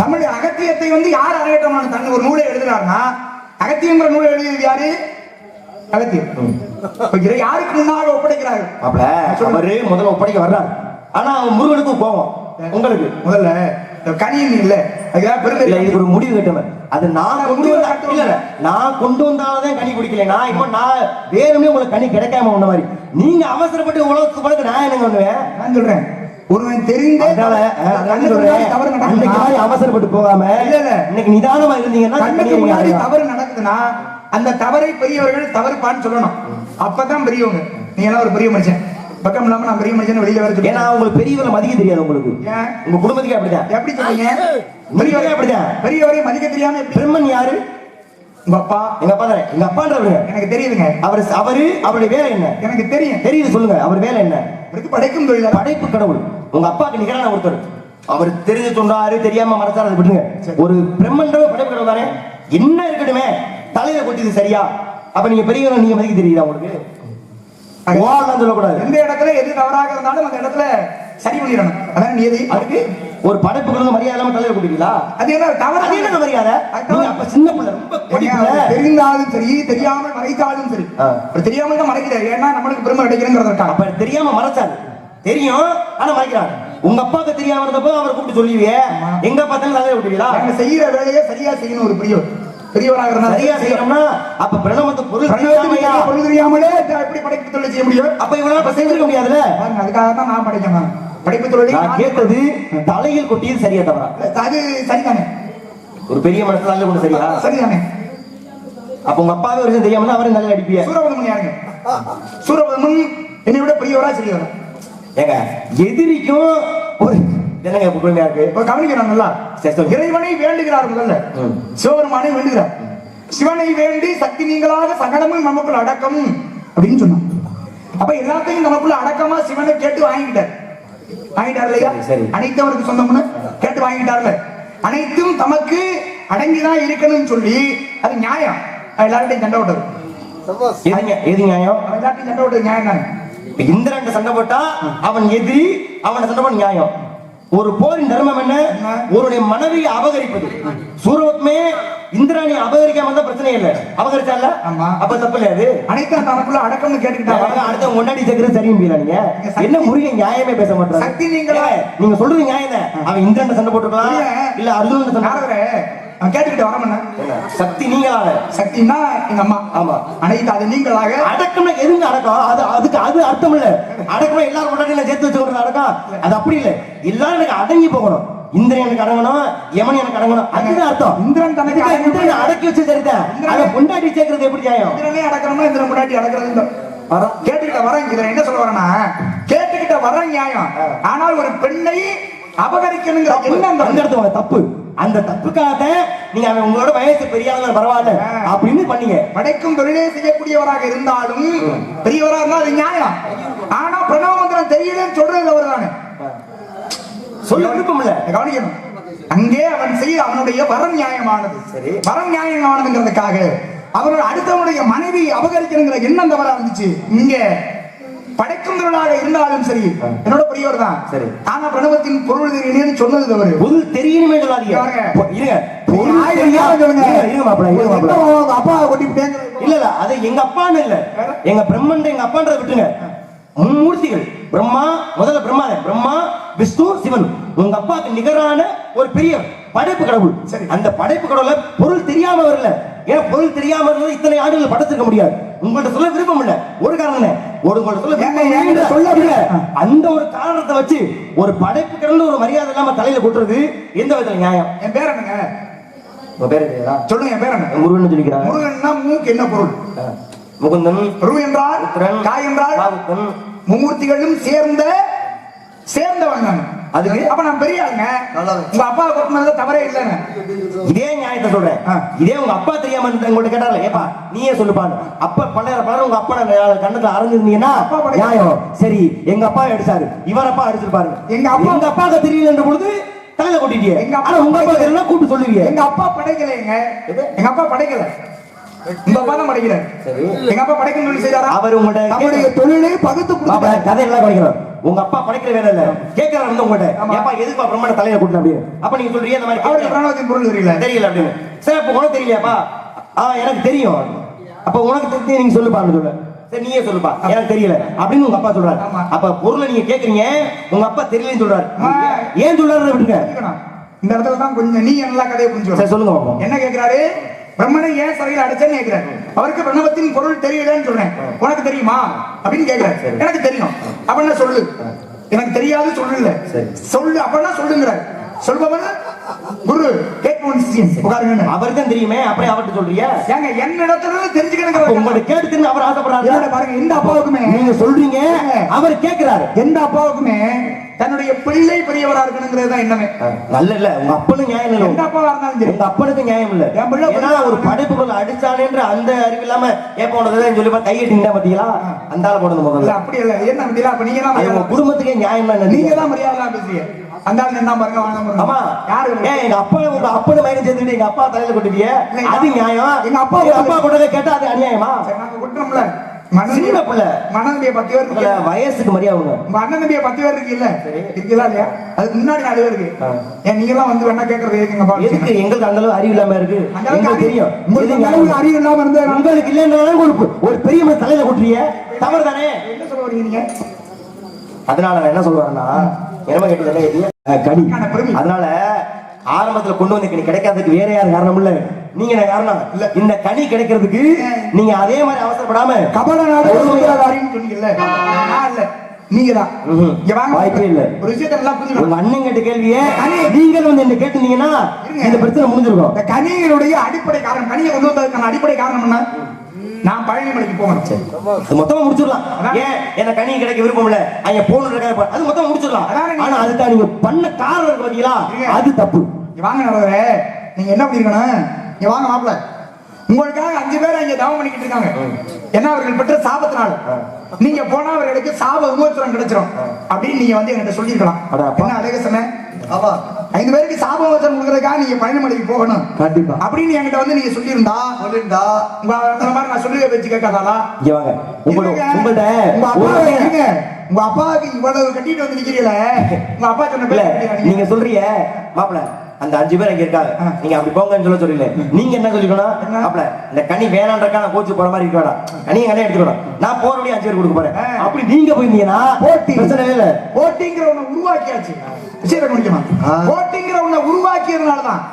Speaker 2: தமிழ் அகத்தியத்தை வந்து யார் அரங்கேற்றம் தன் ஒரு நூலை எழுதுறாருன்னா, அகத்தியங்கிற நூலை எழுதியது யாரு? அகத்தியம். யாருக்கு முன்னாக ஒப்படைக்கிறாரு?
Speaker 3: அவரு முதல்ல ஒப்படைக்க வர்றாரு. ஆனா முருகனுக்கு கோபம். உங்களுக்கு
Speaker 2: முதல்ல கனியின் இல்ல, அதுக்காக பெருமை இல்ல.
Speaker 3: இது ஒரு முடிவு கட்டணும். அது நான் கொண்டு வந்த இல்ல, நான் கொண்டு வந்தால்தான் கனி குடிக்கல. நான் இப்போ நான் வேணும்னே உங்களுக்கு கனி கிடைக்காம ஒண்ணு மாதிரி நீங்க அவசரப்பட்டு உலகத்துக்கு பழக்க நான் என்னங்க பண்ணுவேன்?
Speaker 2: நான் சொல்றேன், ஒருவன் தெரிந்தே
Speaker 3: அவசரப்பட்டு போகாம இன்னைக்கு நிதானமா இருந்தீங்கன்னா
Speaker 2: தவறு நடக்குதுன்னா அந்த தவறை பெரியவர்கள் தவறுப்பான்னு சொல்லணும். அப்பதான் பெரியவங்க. நீங்க எல்லாம் ஒரு பெரிய மனுஷன், பக்கம் இல்லாம நான் பெரிய மனுஷன் வெளியில வருது.
Speaker 3: ஏன்னா உங்களுக்கு பெரியவரை மதிக்க தெரியாது. உங்களுக்கு உங்க குடும்பத்துக்கு அப்படிதான்.
Speaker 2: எப்படி சொல்றீங்க?
Speaker 3: பெரியவரே அப்படிதான்.
Speaker 2: பெரியவரை மதிக்க தெரியாம
Speaker 3: பிரம்மன் யாரு? உங்க அப்பா. எங்க அப்பா தானே. எங்க அப்பான்றவங்க
Speaker 2: எனக்கு தெரியுதுங்க.
Speaker 3: அவருடைய வேலை என்ன? எனக்கு தெரியுது. சொல்லுங்க, அவர் வேலை என்ன?
Speaker 2: படைக்கும் தொழில்,
Speaker 3: படைப்பு கடவுள். உங்க அப்பாக்கு நிகரான ஒருத்தர். அவர் தெரிஞ்சு சொன்னாரு, தெரியாம மறைச்சாரு, அதை விட்டுங்க. ஒரு பிரம்மன்றவர் படைப்பு கடவுள் தானே. என்ன இருக்கட்டுமே, தலையில கொட்டிது சரியா? அப்ப நீங்க பெரியவரை நீங்க மதிக்க தெரியுதா உங்களுக்கு? சொல்லக்கூடாது.
Speaker 2: எந்த இடத்துல எது தவறாக இருந்தாலும் அந்த இடத்துல சரி பண்ணிடணும். அதான் நீதி. அதுக்கு ஒரு
Speaker 3: படைப்பு கடவுள் மரியாதை இல்லாம தலையில கொட்டிட்டீங்களா?
Speaker 2: அது என்ன தவறு? அது என்ன மரியாதை?
Speaker 3: அப்ப சின்ன பிள்ளை ரொம்ப
Speaker 2: தெரிந்தாலும் சரி, தெரியாமல் மறைத்தாலும் சரி. தெரியாமல் தான் மறைக்கிறார். ஏன்னா நம்மளுக்கு பெருமை கிடைக்கிறேங்கிறதுக்காக.
Speaker 3: அப்ப தெரியாம மறைச்சாரு. தெரியும் ஆனா மறைக்கிறாங்க. உங்க அப்பாவுக்கு தெரியாம இருந்தப்போ அவரை கூப்பிட்டு சொல்லுவியே, எங்க பார்த்தாலும் தலையில விட்டுவீங்களா?
Speaker 2: நாங்க செய்யற வேலையை சரியா செய்யணும். ஒரு பெரியவராக இருந்தா
Speaker 3: சரியா செய்யணும்னா அப்ப பிரணவத்து பொருள்
Speaker 2: தெரியாமலே எப்படி படைப்பு தொழில் செய்ய முடியும்?
Speaker 3: அப்ப இவனால செஞ்சிருக்க முடியாதுல்ல.
Speaker 2: அதுக்காக தான் நான் படைக்கணும். படைப்பு தொழிலை
Speaker 3: கேட்டது தலையில் கொட்டியது சரியா தவறா?
Speaker 2: அது சரிதானே.
Speaker 3: ஒரு பெரிய மனசுல நல்ல கொண்டு சரியா?
Speaker 2: சரிதானே.
Speaker 3: அப்ப உங்க அப்பாவே ஒரு விஷயம் தெரியாம அவரை நல்ல அடிப்பிய.
Speaker 2: சூரபதமன் யாருங்க? சூரபதமன் என்னை விட பெரியவரா சரியவரா?
Speaker 3: ஏங்க எதிரிக்கும் ஒரு என்னங்க புகழ்மையா இருக்கு.
Speaker 2: கவனிக்கிறான் நல்லா. இறைவனை வேண்டுகிறார். முதல்ல சிவபெருமானை வேண்டுகிறார். சிவனை வேண்டி சக்தி நீங்களாக சகலமும் நமக்குள்ள அடக்கம் அப்படின்னு சொன்னான். அப்ப எல்லாத்தையும் நமக்குள்ள அடக்கமா சிவனை கேட்டு வாங்கிட்டார் இல்லையா? அனைத்தும் அவருக்கு சொந்தம்னு கேட்டு வாங்கிட்டார்ல. அனைத்தும் தமக்கு அடங்கிதான் இருக்கணும்னு சொல்லி அது நியாயம். எல்லார்ட்டையும் சண்டை விட்டது.
Speaker 3: எது நியாயம்?
Speaker 2: எல்லார்ட்டையும் சண்டை விட்டது நியாயம் தானே.
Speaker 3: இந்திரன் சண்டை போட்டா அவன் எதிரி, அவனை சண்டை போட நியாயம். ஒரு போரின் தர்மம் என்ன? ஒருடைய மனைவியை அபகரிப்பது. சூரபத்மே இந்திராணி அபகரிக்காம தான் பிரச்சனை இல்ல, அபகரிச்சால அப்ப தப்பு இல்ல. அது
Speaker 2: அனைத்தும் தனக்குள்ள அடக்கம்னு கேட்டுக்கிட்டாங்க.
Speaker 3: அடுத்த முன்னாடி சேர்க்கிறது சரியும் நீங்க என்ன முருகன் நியாயமே பேச மாட்டாங்க.
Speaker 2: சக்தி
Speaker 3: நீங்க சொல்றது நியாயம் தான். அவன் இந்திரன் சண்டை போட்டுக்கலாம், இல்ல அர்ஜுனன் சண்டை
Speaker 2: கேட்டுக்கிட்டு வரமண்ண.
Speaker 3: சக்தி நீங்களாக.
Speaker 2: சக்தினா எங்க அம்மா.
Speaker 3: ஆமா,
Speaker 2: அனைத்து அது நீங்களாக.
Speaker 3: அடக்கம்னா எதுங்க அடக்கம்? அதுக்கு அது அர்த்தம் இல்ல. அடக்கம் எல்லாரும் முன்னாடி சேர்த்து வச்சுக்கணும். அடக்கம் அது அப்படி இல்ல. எல்லாரும் எனக்கு அடங்கி போகணும். இந்திரன் எனக்கு அடங்கணும், யமன் எனக்கு அடங்கணும், அதுதான் அர்த்தம்.
Speaker 2: இந்திரன் தனக்கு
Speaker 3: இந்திரன் அடக்கி வச்சு சரிதான். அதை பொண்டாட்டி சேர்க்கறது எப்படி நியாயம்?
Speaker 2: இந்திரனே அடக்கணும்னா இந்திரன் பொண்டாட்டி அடக்கிறது கேட்டுக்கிட்ட வரேன். இதுல என்ன சொல்ல வரேன்னா, கேட்டுக்கிட்ட வர நியாயம். ஆனால் ஒரு பெண்ணை அபகரிக்கணுங்கிற என்ன அந்த
Speaker 3: இடத்துல தப்பு. அந்த தப்புக்காக நீங்க அவன் உங்களோட வயசு பெரிய ஆளுங்க பரவாயில்ல அப்படின்னு பண்ணீங்க.
Speaker 2: படைக்கும் தொழிலே செய்யக்கூடியவராக இருந்தாலும் பெரியவராக இருந்தால் அது நியாயம். ஆனா பிரணவ மந்திரம் தெரியலன்னு சொல்றது அவர் தானே.
Speaker 3: சொல்ல விருப்பம் இல்ல,
Speaker 2: கவனிக்கணும். அங்கே அவன் செய்ய அவனுடைய வரம் நியாயமானது. சரி, வரம் நியாயமானதுங்கிறதுக்காக அவரோட அடுத்தவனுடைய மனைவி அபகரிக்கணுங்கிற எண்ணம் தவறா இருந்துச்சு. இங்க
Speaker 1: படைக்கும் தொழிலாக இருந்தாலும் சரி என்னோட பெரியவர் தான்
Speaker 3: சரி.
Speaker 1: ஆனா பிரணவத்தின் பொருள் தெரியலன்னு சொன்னது தவறு.
Speaker 3: பொருள் தெரியணுமே சொல்லாதீங்க.
Speaker 1: பாருங்க.
Speaker 3: இருங்க. பொருள்
Speaker 1: ஆயிரம்
Speaker 3: தெரியாம
Speaker 1: காலம் சொல்லுங்க.
Speaker 3: இருங்க மாப்பிள்ளை, இருங்க மாப்பிள்ளை.
Speaker 1: உங்க அப்பா கொட்டிவிட்டேங்க.
Speaker 3: இல்ல இல்ல அது எங்க அப்பான்னு இல்ல, எங்க பிரம்மன் எங்க அப்பான்றத விட்டுருங்க. மும்மூர்த்திகள் பிரம்மா, முதல்ல பிரம்மா விஷ்ணு சிவன் உங்க அப்பாக்கு நிகரான ஒரு பெரிய படைப்பு கடவுள்.
Speaker 1: சரி.
Speaker 3: அந்த படைப்பு கடவுள பொருள் தெரியாம வரல. ஏன் பொருள் தெரியாம இருந்தா இத்தனை ஆண்டுகள் படைச்சிருக்க முடியாது. உங்கள்ட்ட சொல்ல விருப்பம் இல்ல, ஒரு காரணம் உங்கள்ட்ட சொல்ல விருப்பம்
Speaker 1: என்கிட்ட
Speaker 3: இல்ல.
Speaker 1: சொல்ல
Speaker 3: இல்ல. அந்த ஒரு காரணத்தை வச்சு ஒரு படைப்பு கடவுள் ஒரு மரியாதை இல்லாம தலையில கொட்டுறது எந்த விதத்துல நியாயம்?
Speaker 1: என் பேர் என்னங்க?
Speaker 3: உங்க பேரு தெரியாதா?
Speaker 1: சொல்லுங்க என் பேர் என்ன?
Speaker 3: முருகன் சொல்லிக்கிறாங்க.
Speaker 1: முருகன்னா மூக்கு என்ன பொருள்?
Speaker 3: முகுந்தன்,
Speaker 1: ரு என்றால்
Speaker 3: உத்திரன்,
Speaker 1: காய் என்றால்
Speaker 3: காவுக்கன்.
Speaker 1: மும்மூர்த்திகளும் சேர்ந்தவன் நான்.
Speaker 3: அதுக்கு
Speaker 1: அப்ப நான் பெரிய ஆளுங்க. உங்க அப்பா கொட்டினது தவறே இல்லைங்க.
Speaker 3: இதே நியாயத்தை சொல்றேன்.
Speaker 1: ஆ.
Speaker 3: இதே உங்க அப்பா தெரியாம உங்கள்ட்ட கேட்டால ஏப்பா நீயே சொல்லுப்பான்னு அப்ப பலர் உங்க அப்பா கண்ணத்துல அரைஞ்சிருந்தீங்கன்னா
Speaker 1: அப்பா படை-
Speaker 3: நியாயம். சரி எங்க அப்பா அடிச்சாரு, இவர் அப்பா அடிச்சிருப்பாரு.
Speaker 1: எங்க
Speaker 3: அப்பாவுக்கு தெரியலன்ற பொழுது தலையில கொட்டிட்டீங்க.
Speaker 1: எங்க அப்பா
Speaker 3: ஆனா உங்க அப்பா தெரியல கூப்பிட்டு சொல்லுவீங்க.
Speaker 1: எங்க அப்பா படைக்கலைங்க. எங்க அப்பா படைக்கல. உங்க அப்பா தான் படைக்கிறார்.
Speaker 3: சரி.
Speaker 1: எங்க அப்பா படைக்கும் தொழில் செய்தாரா?
Speaker 3: அவர் உங்கள்ட்ட
Speaker 1: நம்முடைய தொழிலை பகுத்து கொடுத்தார்.
Speaker 3: கதை எல்லாம் படிக்கிறோம். உங்க அப்பா படைக்கிற வேலை இல்ல, கேட்கறாரு வந்து உங்கள்ட்ட
Speaker 1: ஆமா.
Speaker 3: ஏப்பா எதுக்கு பிரம்மண தலையில கூட்டின அப்படின்னு. அப்ப நீங்க சொல்றீங்க இந்த மாதிரி
Speaker 1: அவருக்கு
Speaker 3: கேட்கல.
Speaker 1: பிரணவத்தின் பொருள் தெரியல.
Speaker 3: தெரியல அப்படின்னு. சரி அப்ப உனக்கு தெரியலையாப்பா? எனக்கு தெரியும். அப்ப உனக்கு தெரிஞ்சு நீங்க சொல்லுப்பான்னு சொல்ல. சரி நீயே சொல்லுப்பா, எனக்கு தெரியல அப்படின்னு உங்க அப்பா சொல்றாரு.
Speaker 1: ஆமா.
Speaker 3: அப்ப பொருளை நீங்க கேக்குறீங்க, உங்க அப்பா தெரியலன்னு சொல்றாரு.
Speaker 1: ஆமா.
Speaker 3: ஏன் சொல்றாரு விட்டுங்க.
Speaker 1: புரிஞ்சுக்கணும். இந்த இடத்துல தான் கொஞ்சம் நீங்க நல்லா கதையை புரிஞ்சுக்கணும்.
Speaker 3: சரி சொல்லுங்க பாப்போம்.
Speaker 1: என்ன கேக்குறாரு? பிரம்மனை ஏன் சிறையில் அடைச்சேன்னு கேக்குறாரு. அவருக்கு பிரணவத்தின் பொருள் தெரியலன்னு சொல்றேன். உனக்கு தெரியுமா அப்படின்னு கேக்குறாரு. எனக்கு தெரியும். அப்படின்னா சொல்லு. எனக்கு தெரியாது சொல்லல.
Speaker 3: சரி.
Speaker 1: சொல்லு அப்படின்னா சொல்லுங்கிறார். சொல்பவன் குரு கேட்பவன் சிஷ்யன். உட்காருங்க.
Speaker 3: அவருக்கு தான் தெரியுமே, அப்படியே அவர்கிட்ட சொல்றீங்க.
Speaker 1: ஏங்க என்னிடத்துல
Speaker 3: அப்ப
Speaker 1: தெரிஞ்சுக்கணுங்கிற
Speaker 3: உங்கள்ட்ட கேட்டுன்னு அவர் ஆசைப்படுறாரு.
Speaker 1: என்னோட பாருங்க, எந்த அப்பாவுக்குமே
Speaker 3: நீங்க சொல்றீங்க, அவர் கேட்கிறாரு.
Speaker 1: எந்த அப்பாவுக்குமே தன்னுடைய பிள்ளை பெரியவரா இருக்கணுங்கிறது தான் எண்ணமே.
Speaker 3: நல்ல இல்ல உங்க அப்பனும் நியாயம் இல்ல.
Speaker 1: எந்த அப்பாவா இருந்தாலும் சரி.
Speaker 3: உங்க அப்பனுக்கு நியாயம் இல்ல.
Speaker 1: என் பிள்ளை
Speaker 3: ஏன்னா ஒரு படைப்புக்குள்ள அடிச்சானேன்ற அந்த அறிவு இல்லாம ஏப்ப உனக்கு சொல்லி கையிட்டீங்க பாத்தீங்களா? அந்த ஆள போடுறது
Speaker 1: இல்ல
Speaker 3: முதல்ல.
Speaker 1: அப்படி இல்ல. என்ன பத்தியா? அப்ப நீங்க
Speaker 3: அது உங்க
Speaker 1: தான்
Speaker 3: குடும்பத்துக்கே நியாயம் தான்.
Speaker 1: நீங்க தான் மரியாதை பேசுறீங்க. அந்த ஆள் என்ன பாருங்க வாங்க.
Speaker 3: ஆமா
Speaker 1: யாரு?
Speaker 3: ஏன் எங்க அப்பா உங்க அப்பனு மயக்கம் சேர்த்துட்டு எங்க அப்பா தலையில கொட்டுவீங்க?
Speaker 1: இல்ல,
Speaker 3: அது நியாயம்.
Speaker 1: எங்க அப்பா
Speaker 3: கூட கேட்டா அது அநியாயமா?
Speaker 1: சரி, நாங்க கொட்டுறோம்ல.
Speaker 3: சின்ன பிள்ளை.
Speaker 1: மனநம்பிய 10 பேர்
Speaker 3: உங்களை
Speaker 1: இருக்கு.
Speaker 3: வயசுக்கு மரியாதை உங்க.
Speaker 1: உங்க அண்ணன் தம்பிய 10 பேர் இருக்கு இல்ல?
Speaker 3: சரி.
Speaker 1: இருக்குதா இல்லையா? அதுக்கு முன்னாடி 4 பேர் இருக்கு.
Speaker 3: ஆ.
Speaker 1: ஏன் நீங்க எல்லாம் வந்து வேணா கேக்குறது எதுக்குங்க பாருங்க.
Speaker 3: எதுக்கு எங்களுக்கு அந்த அளவு அறிவு இல்லாம இருக்கு?
Speaker 1: அந்த அளவுக்கு
Speaker 3: எங்களுக்கு தெரியும்.
Speaker 1: உங்களுக்கு
Speaker 3: எது
Speaker 1: அந்த அளவுக்கு
Speaker 3: நியாயம்?
Speaker 1: அறிவு இல்லாம இருந்தா
Speaker 3: உங்களுக்கு இல்லைன்னாலும் ஒரு பெரிய மனுஷன் தலையில கொட்டுறீங்க, தவறு தானே?
Speaker 1: என்ன சொல்ல வரீங்க நீங்க?
Speaker 3: அதனால நான் என்ன சொல்லுவேன்னா, என்னமா கேட்டீங்க கனி. அதனால ஆரம்பத்துல கொண்டு வந்து கனி கிடைக்காததுக்கு வேற யாரும் காரணம் இல்ல, நீங்க என்ன காரணம் இல்ல. இந்த கனி கிடைக்கிறதுக்கு நீங்க அதே மாதிரி அவசரப்படாம
Speaker 1: கபட நாடு சூத்திரதாரின்னு சொன்னீங்கல்ல, நான் இல்ல, நீங்க தான். இங்க வாங்க.
Speaker 3: வாய்ப்பே இல்ல.
Speaker 1: ஒரு விஷயத்தை நல்லா புரிஞ்சுக்கணும்.
Speaker 3: உங்க அண்ணன் கேட்ட கேள்வியே
Speaker 1: கனி.
Speaker 3: நீங்கள் வந்து என்ன கேட்டீங்கன்னா இந்த பிரச்சனை முடிஞ்சிருக்கும்.
Speaker 1: இந்த கனிகளுடைய அடிப்படை காரணம், கனியை கொண்டு வந்ததுக்கான அடிப்படை காரணம் என்ன? நான் பழனி மலைக்கு போவேன்.
Speaker 3: அது மொத்தமா முடிச்சிடலாம். ஏன் என்ன கனி கிடைக்க விருப்பம் இல்ல, அங்க போகணும், அது மொத்தமா முடிச்சிடலாம். ஆனா அதுக்கு நீங்க பண்ண காரணம் இருக்கு பாத்தீங்களா, அது தப்பு.
Speaker 1: இங்க வாங்க நடவரே, நீங்க என்ன பண்ணிருக்கணும்? இங்க வாங்க மாப்பிள்ள, உங்களுக்காக 5 பேர் அங்க தவம் பண்ணிக்கிட்டு இருக்காங்க. ஏன்னா அவர்கள் பெற்ற சாபத்தினால நீங்க போனா அவர்களுக்கு சாப விமோச்சனம் கிடைச்சிரும் அப்படின்னு நீங்க வந்து என்கிட்ட சொல்லிருக்கலாம். என்ன அழக சொன்னேன்? 5 பேருக்கு சாப விமோச்சனம் கொடுக்கறதுக்காக நீங்க பழனிமலைக்கு போகணும்
Speaker 3: கண்டிப்பா
Speaker 1: அப்படின்னு என்கிட்ட வந்து நீங்க சொல்லியிருந்தா உங்க மாதிரி நான் சொல்லுவே பேச்சு கேட்காதாளா?
Speaker 3: இங்க வாங்க. உங்கள்ட்ட
Speaker 1: உங்க அப்பாவுக்கு இவ்வளவு கட்டிட்டு வந்து நிக்கிறீங்களே, உங்க அப்பா சொன்ன
Speaker 3: இல்ல நீங்க சொல்றீங்க மாப்பிள அந்த 5 பேர் அங்க இருக்காங்க, நீங்க அப்படி போங்கன்னு சொல்றீங்க. நீங்க என்ன சொல்லிக்கணும்? மாப்பிள இந்த கனி வேணான்றக்கா நான் கோச்சு போற மாதிரி இருக்க வேணாம், கனியை கனி எடுத்துக்கணும், நான் போறபடி 5 பேர் கொடுக்க போறேன். அப்படி நீங்க போயிருந்தீங்கன்னா
Speaker 1: போட்டி
Speaker 3: பிரச்சனை இல்ல.
Speaker 1: போட்டிங்கிற ஒண்ணு உருவாக்கியாச்சு. விஷயத்தை கவனிக்கணும். போட்டிங்கிற ஒண்ணு உருவாக்கியதுனாலதான்.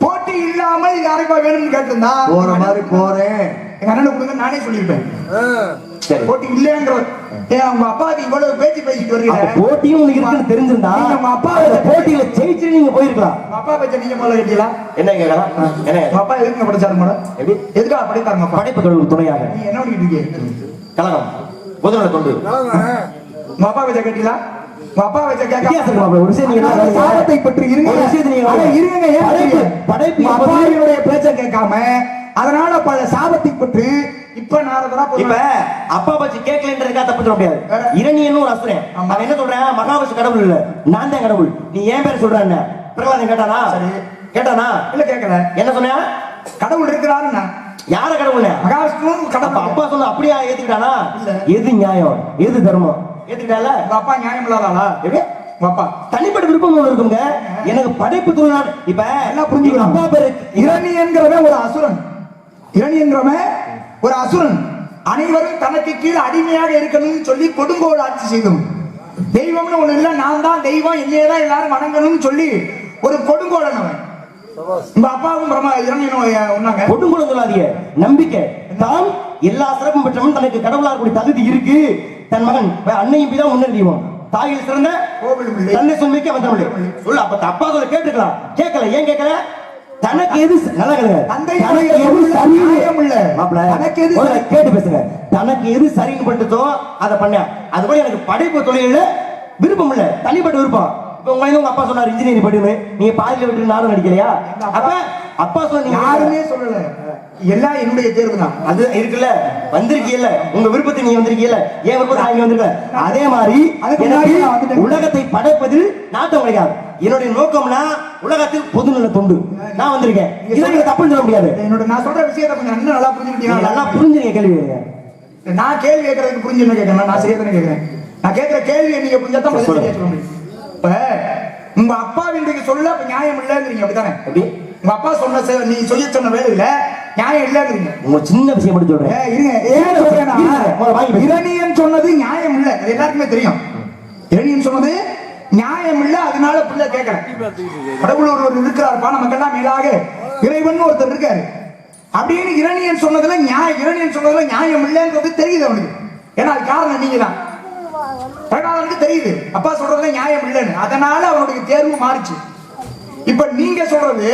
Speaker 1: போட்டி இல்லாமல் யாருப்பா வேணும்னு கேட்டிருந்தா
Speaker 2: போற மாதிரி போறேன்
Speaker 1: எங்க அண்ணனுக்கு கொடுங்க நானே சொல்லியிருப்பேன்.
Speaker 3: சரி
Speaker 1: போட்டி இல்லையாங்கிற உங்க அப்பாவுக்கு இவ்வளவு பேச்சு பேசிட்டு வரீங்க.
Speaker 3: போட்டியும் உங்களுக்கு இருக்குன்னு தெரிஞ்சிருந்தா
Speaker 1: உங்க அப்பா
Speaker 3: போட்டியில ஜெயிச்சு நீங்க போயிருக்கலாம்.
Speaker 1: உங்க அப்பா பேச்ச நீங்க முதல்ல கேட்டீங்களா?
Speaker 3: என்ன கேட்கலாம்? என்ன
Speaker 1: உங்க அப்பா எதுக்கு படிச்சாரு மேடம்?
Speaker 3: எப்படி
Speaker 1: எதுக்காக படித்தாருங்க அப்பா?
Speaker 3: படைப்பு கடவுள் துணையாக
Speaker 1: நீ என்ன பண்ணிட்டு இருக்கீங்க?
Speaker 3: கலகம் முதல்ல கொண்டு
Speaker 1: உங்க அப்பா பேச்ச கேட்டீங்களா? உங்க அப்பா பேச்ச கேட்க
Speaker 3: ஒரு விஷயம் நீங்க
Speaker 1: சாபத்தை பற்றி இருங்க.
Speaker 3: ஒரு விஷயத்தை நீங்க
Speaker 1: இருங்க. ஏன்
Speaker 3: படைப்பு
Speaker 1: அப்பாவினுடைய பேச்ச கேட்காம அதனால பல சாபத்தை பற்றி இப்ப நாரதரா
Speaker 3: இப்ப அப்பா பச்சி கேட்கலன்றதுக்காக தப்பு சொல்ல முடியாது. இரணியன்னு ஒரு அசுரன், அவன் என்ன சொல்றேன்? மகாவிஷ்ணு கடவுள் இல்ல, நான் தான் கடவுள், நீ ஏன் பேர் சொல்ற? பிரகலாதன் கேட்டானா? சரி கேட்டானா?
Speaker 1: இல்ல கேட்கல.
Speaker 3: என்ன சொன்ன?
Speaker 1: கடவுள் இருக்கிறாருன்னா
Speaker 3: யார கடவுள்?
Speaker 1: மகாவிஷ்ணு
Speaker 3: அப்ப
Speaker 1: கடவுள்.
Speaker 3: அப்பா சொன்ன அப்படியே ஏத்துக்கிட்டானா? எது நியாயம் எது தர்மம் ஏத்துக்கிட்டால?
Speaker 1: உங்க அப்பா நியாயம் இல்லாதாளா?
Speaker 3: எப்படி?
Speaker 1: உங்க அப்பா
Speaker 3: தனிப்பட்ட விருப்பம் ஒண்ணு இருக்குங்க. எனக்கு படைப்பு தொழில் இப்ப
Speaker 1: எல்லாம் புரிஞ்சுக்கணும்.
Speaker 3: அப்பா பேரு
Speaker 1: இரணியன்கிறவன் ஒரு அசுரன். இரணியன்கிறவன் ஒரு அசுரன். அனைவரும் தனக்கு கீழ் அடிமையாக இருக்கணும்னு சொல்லி கொடுங்கோல் ஆட்சி செய்தவன். தெய்வம்னு ஒண்ணு இல்ல, நான் தான் தெய்வம், என்னையதான் எல்லாரும் வணங்கணும்னு சொல்லி ஒரு கொடுங்கோலன் அவன். உங்க அப்பாவும் பிரம்ம இரணியனும் ஒண்ணாங்க.
Speaker 3: கொடுங்கோல் சொல்லாதீங்க, நம்பிக்கை தான் எல்லா சிறப்பும் பெற்றவன் தனக்கு கடவுளா இருக்கக்கூடிய தகுதி இருக்கு. தன் மகன் அன்னையும் பிதா முன்னேறி தெய்வம், தாயில் சிறந்த
Speaker 1: கோவிலும் இல்லை,
Speaker 3: தன்னை சொல்லிக்க வந்தவளே சொல்லு. அப்ப அப்பா சொல்ல கேட்டுக்கலாம், கேட்கல. ஏன் கேட்கல? தனக்கு எது நல்லா கேளுங்க.
Speaker 1: தந்தை
Speaker 3: தனக்கு எது
Speaker 1: உள்ள
Speaker 3: சரி
Speaker 1: நியாயம் இல்ல.
Speaker 3: மாப்பிள்ளை,
Speaker 1: தனக்கு எது
Speaker 3: முதல்ல
Speaker 1: சரி?
Speaker 3: கேட்டு பேசுங்க. தனக்கு எது சரின்னு பட்டுச்சோ அதை பண்ண. அது போல எனக்கு படைப்பு தொழில விருப்பம் இல்ல, தனிப்பட்ட விருப்பம். இப்ப உங்க அப்பா சொன்னார் இன்ஜினியரிங் படிக்கணும், நீங்க பாதியில விட்டு நானும் நடிக்கலையா? அப்ப அப்பா சொன்ன
Speaker 1: யாருமே சொல்லல, எல்லாம் என்னுடைய தேர்வு தான்.
Speaker 3: அது இருக்குல்ல, வந்திருக்கீல்ல, உங்க விருப்பத்தை நீங்க வந்திருக்கீல்ல, ஏன் விருப்பத்தை நீங்க வந்திருக்க. அதே மாதிரி
Speaker 1: அதுக்கு
Speaker 3: எனக்கு
Speaker 1: முன்னாடி நான் வந்துட்டேன்.
Speaker 3: உலகத்தை படைப்பதில் நாட்டம் கிடையாது. என்னுடைய நோக்கம்னா உலகத்தில் பொதுநல தொண்டு. நான் வந்திருக்கேன், இதை நீங்க தப்புன்னு சொல்ல முடியாது.
Speaker 1: என்னோட நான் சொல்ற விஷயத்தை கொஞ்சம் இன்னும் நல்லா
Speaker 3: நீங்க
Speaker 1: புரிஞ்சுக்கிட்டீங்க.
Speaker 3: நல்லா புரிஞ்சுங்க கேள்வி கேளுங்க.
Speaker 1: நான் கேள்வி கேட்கறதுக்கு புரிஞ்சுன்னு கேட்கறேன், நான் செய்யறதுன்னு கேட்கிறேன். நான் கேட்கிற கேள்வியை நீங்க புரிஞ்சாதான் பதில் சரியா சொல்ல முடியும். இப்ப உங்க அப்பா இன்றைக்கு சொல்ல அப்ப நியாயம் இல்லைங்கிறீங்க, அப்படித்தானே?
Speaker 3: எப்படி?
Speaker 1: உங்க அப்பா சொன்ன நீ சொன்ன வேலையில நியாயம் இல்லைங்கிறீங்க.
Speaker 3: உங்க சின்ன விஷயம் மட்டும் சொல்றேன்.
Speaker 1: இருங்க, ஏன் சொல்றேன்னா
Speaker 3: வாங்கி பேசு.
Speaker 1: இரணியன் சொன்னது நியாயம் இல்ல, அது எல்லாருக்குமே தெரியும். இரணியன் சொன்னது நியாயம் இல்ல, அதனால பிள்ளை கேட்கல. கடவுள் ஒருவர் இருக்கிறார்ப்பா, நமக்கெல்லாம் மேலாக இறைவன் ஒருத்தர் இருக்காரு அப்படின்னு இரணியன் சொன்னதுல இரணியன் சொன்னதுல நியாயம் இல்லைன்றது தெரியுது அவனுக்கு. ஏன்னா அது காரணம் நீங்க தான். பிரகலாதனுக்கு தெரியுது அப்பா சொல்றதுல நியாயம் இல்லைன்னு, அதனால அவனுடைய தேர்வு மாறிச்சு. இப்ப நீங்க சொல்றது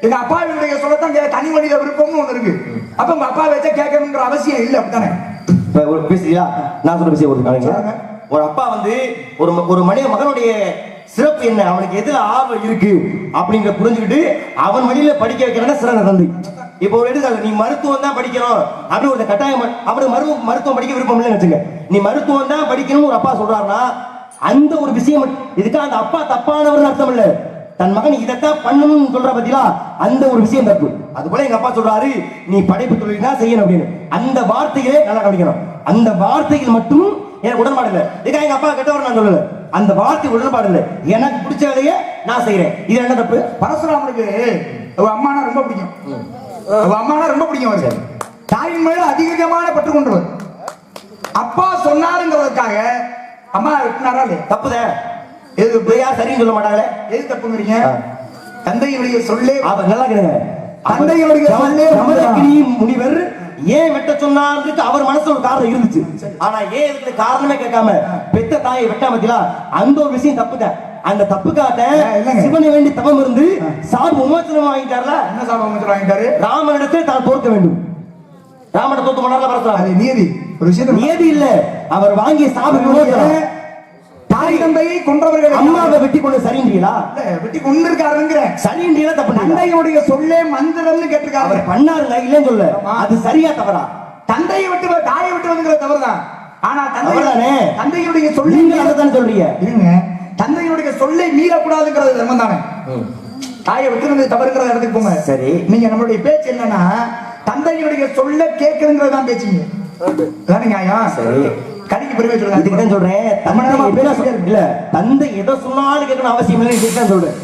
Speaker 1: எங்க அப்பாவினுடைய சொல்லத்தான் தனி மனித விருப்பம்னு ஒண்ணு இருக்கு. அப்ப உங்க அப்பா வச்சா கேட்கணுங்கிற அவசியம் இல்லை, அப்படித்தானே?
Speaker 3: பேசுறியா? நான் சொல்ற விஷயம் ஒரு ஒரு அப்பா வந்து ஒரு மகனுடைய சிறப்பு என்ன, அவனுக்கு எதுல ஆர்வம் இருக்கு அப்படிங்கிற புரிஞ்சுக்கிட்டு அவன் வழியில படிக்க வைக்கிறதா சிறந்த தந்தை. இப்போ ஒரு எடுக்காது, நீ மருத்துவம் தான் படிக்கணும் அப்படின்னு ஒரு கட்டாயம், அவனுக்கு மருத்துவம் படிக்க விருப்பம் இல்லைன்னு வச்சுங்க. நீ மருத்துவம் தான் படிக்கணும்னு ஒரு அப்பா சொல்றாருன்னா அந்த ஒரு விஷயம் இதுக்காக அந்த அப்பா தப்பானவர் அர்த்தம் இல்ல. தன் மகன் இதைத்தான் பண்ணணும்னு சொல்ற பத்தியா, அந்த ஒரு விஷயம் தப்பு. அது போல எங்க அப்பா சொல்றாரு நீ படைப்பு தொழில் தான் செய்யணும் அப்படின்னு. அந்த வார்த்தைகளே நல்லா கவனிக்கணும். அந்த வார்த்தைகள் மட்டும் எனக்கு உடன்பாடு இல்லை. இதுக்காக எங்க அப்பா கெட்டவர் நான் சொல்லல, அந்த வார்த்தை உடன்பாடு இல்லை. எனக்கு பிடிச்ச வேலையை நான் செய்யறேன். இது என்ன தப்பு?
Speaker 1: பரசுராமனுக்கு அவ அம்மானா ரொம்ப பிடிக்கும். அவ அம்மானா ரொம்ப பிடிக்கும். அவர் தாயின் மேல அதிகமான பற்று கொண்டவர். அப்பா சொன்னாருங்கிறதுக்காக அம்மா விட்டுனாரா இல்லையா?
Speaker 3: தப்புதான். எது யார் சரின்னு சொல்ல மாட்டாங்களே,
Speaker 1: எது தப்புங்கிறீங்க? தந்தையுடைய சொல்லே
Speaker 3: நல்லா கேளுங்க.
Speaker 1: தந்தையுடைய சொல்லே
Speaker 3: ரமணகிரி முனிவர் ஏன் வெட்ட சொன்னாருக்கு அவர் மனசுல ஒரு காரணம் இருந்துச்சு. ஆனா ஏன் இதுக்கு காரணமே கேட்காம பெத்த தாயை வெட்டாம பத்தியா, அந்த ஒரு விஷயம் தப்புதான். அந்த தப்புக்காக சிவனை வேண்டி தவம் இருந்து சார்பு விமோசனம் வாங்கிட்டார்ல.
Speaker 1: என்ன சாபம் விமோசனம் வாங்கிட்டாரு?
Speaker 3: ராமனிடத்தில் தான் தோற்க வேண்டும். ராமனை தோத்து மணர்ல பரசலாம்.
Speaker 1: அது நீதி. ஒரு விஷயம்
Speaker 3: நீதி இல்ல, அவர் வாங்கிய சாப விமோசனம்.
Speaker 1: தாய் தந்தையை கொன்றவர்கள்
Speaker 3: அம்மாவை வெட்டி கொண்டு சரின்றீங்களா?
Speaker 1: வெட்டி கொண்டிருக்காருங்கிற
Speaker 3: சரின்றீங்களா? தப்பு.
Speaker 1: தந்தையுடைய சொல்லே மந்திரம்னு கேட்டிருக்காரு.
Speaker 3: அவர் பண்ணாருங்க, இல்லன்னு சொல்ல. அது சரியா தவறா?
Speaker 1: தந்தையை விட்டு தாயை விட்டு வந்துங்கிற தவறுதான். ஆனா தந்தையுடைய சொல்லே
Speaker 3: அதான் சொல்றீங்க.
Speaker 1: இருங்க, தந்தையுடைய சொல்லை மீறக்கூடாதுங்கிறது தர்மம் தானே. தாயை விட்டு தவறுங்கிற இடத்துக்கு போங்க. சரி, நீங்க நம்மளுடைய பேச்சு என்னன்னா தந்தையுடைய சொல்ல கேட்கணுங்கிறது தான் பேச்சுங்க. அதான நியாயம். சரி, கடிக்கு பெருமை சொல்றேன்.
Speaker 3: இதுக்கு தான் சொல்றேன், இல்ல தந்தை எதை சொன்னாலும் கேட்கணும் அவசியம் இல்லை. இதுக்கு தான் சொல்றேன்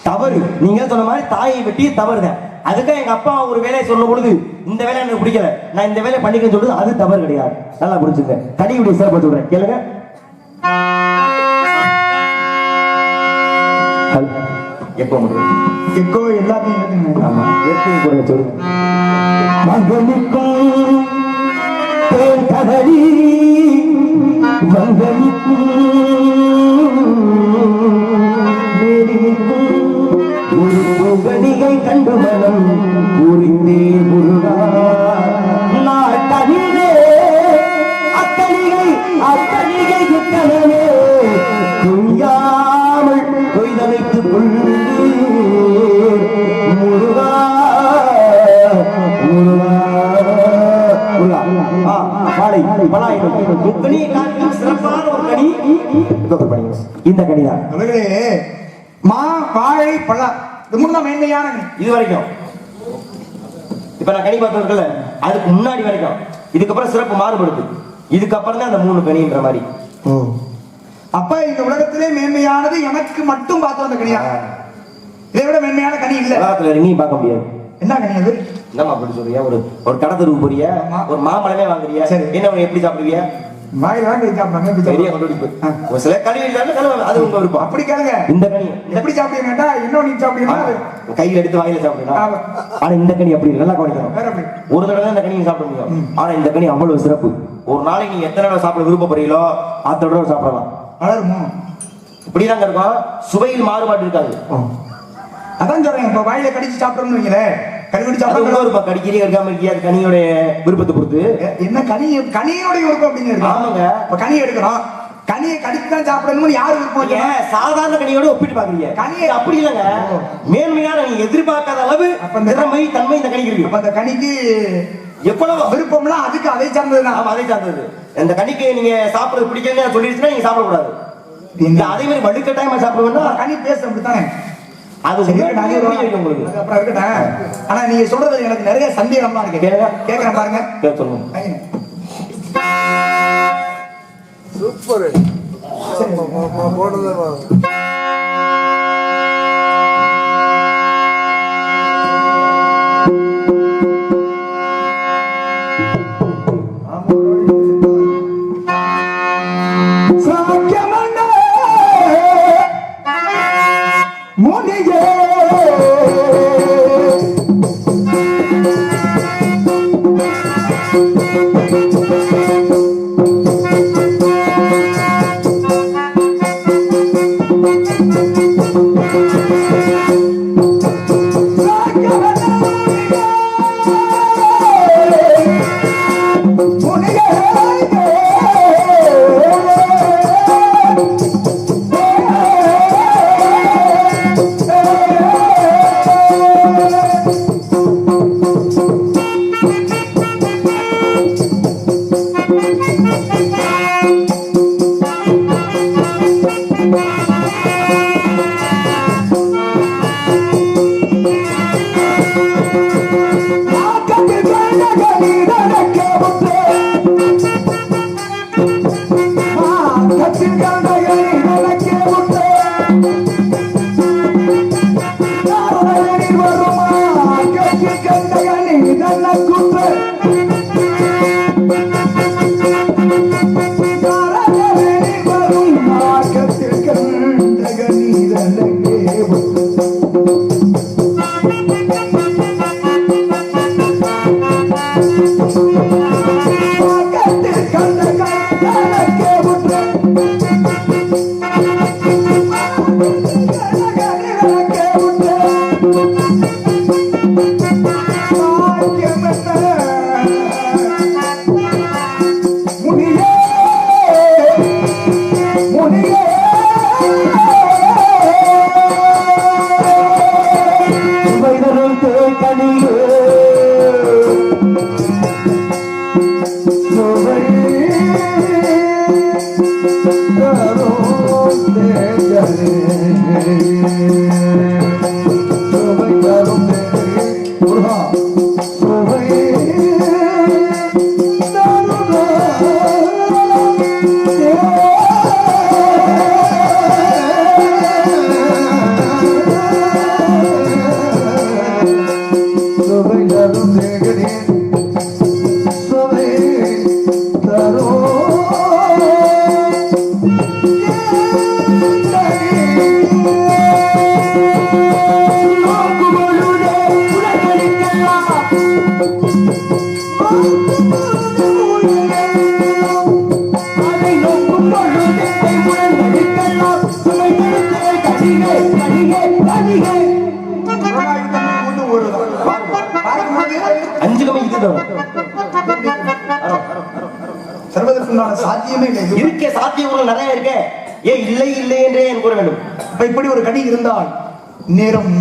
Speaker 3: தவறு. நீங்க சொன்ன மாதிரி தாயை வெட்டி தவறுதான். அதுக்காக எங்க அப்பா ஒரு வேலையை சொல்லும் பொழுது இந்த வேலை எனக்கு பிடிக்கல, நான் இந்த வேலையை பண்ணிக்கிறேன்னு சொல்றது அது தவறு கிடையாது. நல்லா புரிஞ்சுங்க. கடியுடைய சிறப்பு சொல்றேன் கேளுங்க. எப்போ முடியும்?
Speaker 1: எக்கோ எல்லாத்தையும்
Speaker 3: ஆமா, எப்படி கூட சொல்லுங்க. மங்கனிக்கும் தேன் கதறி மங்கனிக்கும் ஒரு பூங்கடிகை கண்டு மனம் உரிந்தே முருகா நாட்டனிலே அத்தனிகை அத்தனிகை கிட்டனே துஞ்சாமல் கொய்தமைத்துக் கொண்டு முருகா சிறப்பான ஒரு கனி இந்த கனிதான்.
Speaker 1: மா வாழை பழம் இது மூணு தான் மேன்மையான.
Speaker 3: இது வரைக்கும் இப்ப நான் கனி பார்த்தது இருக்குல்ல, அதுக்கு முன்னாடி வரைக்கும் இதுக்கப்புறம் சிறப்பு மாறுபடுது. இதுக்கப்புறம் தான் அந்த 3 கனின்ற மாதிரி.
Speaker 1: ஓ, அப்ப இந்த உலகத்திலே மேன்மையானது எனக்கு மட்டும் பார்த்து வந்த கனியா? இதை விட மேன்மையான கனி இல்ல
Speaker 3: உலகத்துல எங்கேயும் பார்க்க முடியாது.
Speaker 1: என்ன கனி அது?
Speaker 3: என்னம்மா அப்படி சொல்றியா? ஒரு கடை தெருவுக்கு போறியா, ஒரு மாம்பழமே வாங்குறியா,
Speaker 1: சரி.
Speaker 3: என்ன உனக்கு எப்படி சாப்பிடுவியா?
Speaker 1: வாயில தான் கறி சாப்பிடுறாங்க.
Speaker 3: பெரிய கொண்டு ஒரு சில கழுவி அது உங்க விருப்பம்.
Speaker 1: அப்படி கேளுங்க.
Speaker 3: இந்த கனி
Speaker 1: எப்படி சாப்பிடுங்க கேட்டா இன்னும் நீ சாப்பிடுங்க
Speaker 3: கையில எடுத்து வாயில சாப்பிடணும்.
Speaker 1: ஆமா.
Speaker 3: ஆனா இந்த கனி அப்படி நல்லா கவனிக்கணும்.
Speaker 1: வேற எப்படி?
Speaker 3: ஒரு தடவை தான் இந்த கனியை சாப்பிட முடியும். ஆனா இந்த கனி அவ்வளவு சிறப்பு. ஒரு நாளைக்கு நீங்க எத்தனை தடவை சாப்பிட விருப்பப்படுறீங்களோ அத்தனை தடவை சாப்பிடலாம்.
Speaker 1: வளருமோ?
Speaker 3: இப்படிதாங்க இருக்கும். சுவையில் மாறுபாடு இருக்காது.
Speaker 1: அதான் சொல்றேன். இப்ப வாயில கடிச்சு சாப்பிடணும்னு வைங்களே, கடிச்சு
Speaker 3: அது
Speaker 1: சாப்பிட
Speaker 3: ஒரு கடிக்கிறீங்க இருக்காம இருக்கியா, அது கனியோடைய விருப்பத்தை பொறுத்து.
Speaker 1: என்ன கனியோடைய விருப்பம் அப்படின்னு
Speaker 3: ஆமாங்க.
Speaker 1: இப்ப கனி எடுக்கிறோம், கனியை கடிச்சு தான் சாப்பிடணும்னு யாரு விருப்பம்?
Speaker 3: ஏன் சாதாரண கனியோட ஒப்பிட்டு பாக்குறீங்க?
Speaker 1: கனியை
Speaker 3: அப்படி இல்லைங்க. மேன்மையான நீங்க எதிர்பார்க்காத அளவு திறமை தன்மை இந்த கனிக்கு இருக்கு.
Speaker 1: அப்ப அந்த கனிக்கு
Speaker 3: எவ்வளவு
Speaker 1: விருப்பம்லாம் அதுக்கு அதை சார்ந்ததுதான்.
Speaker 3: ஆமா, அதை சார்ந்தது. இந்த கனிக்கு நீங்க சாப்பிடுறது பிடிக்கலன்னு சொல்லிடுச்சுன்னா நீங்க சாப்பிடக்கூடாது. அதே மாதிரி வலுக்கட்டாயமா சாப்பிடுவேன்னா
Speaker 1: கனி பேச அப்படித்தானே?
Speaker 3: அது உங்களுக்கு
Speaker 1: அப்புறம் இருக்கட்டும். ஆனா நீங்க சொல்றது எனக்கு நிறைய சந்தேகம்லாம் இருக்கு. கேட்கறேன் பாருங்க.
Speaker 3: சொல்லுங்க.
Speaker 4: சூப்பர் போனது.
Speaker 1: சாத்தியமே இல்லை.
Speaker 3: இருக்க சாத்தியங்கள் நிறைய இருக்கு. ஏன் இல்லை இல்லை என்றே என் கூற வேண்டும்.
Speaker 1: இப்ப இப்படி ஒரு கனி இருந்தால் நேரம்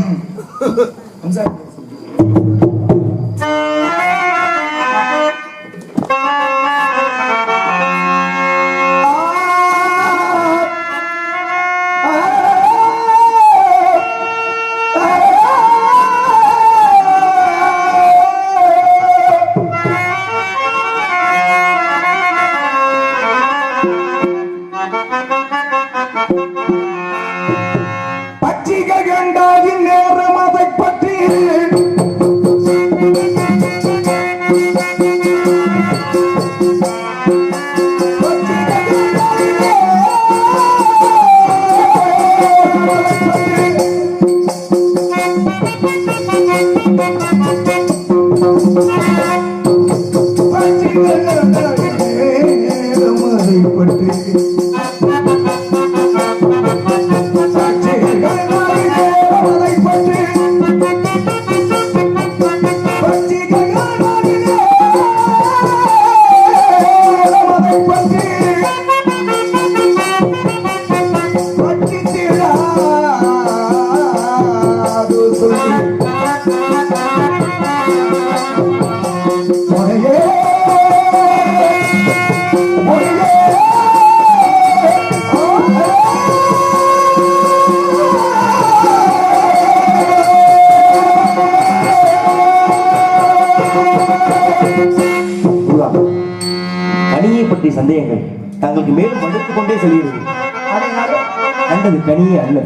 Speaker 3: கனியை பற்றி சந்தேகங்கள் தங்களுக்கு மேலும் வளர்த்துக் கொண்டே செல்கிறது. கண்டது கனியே அல்ல.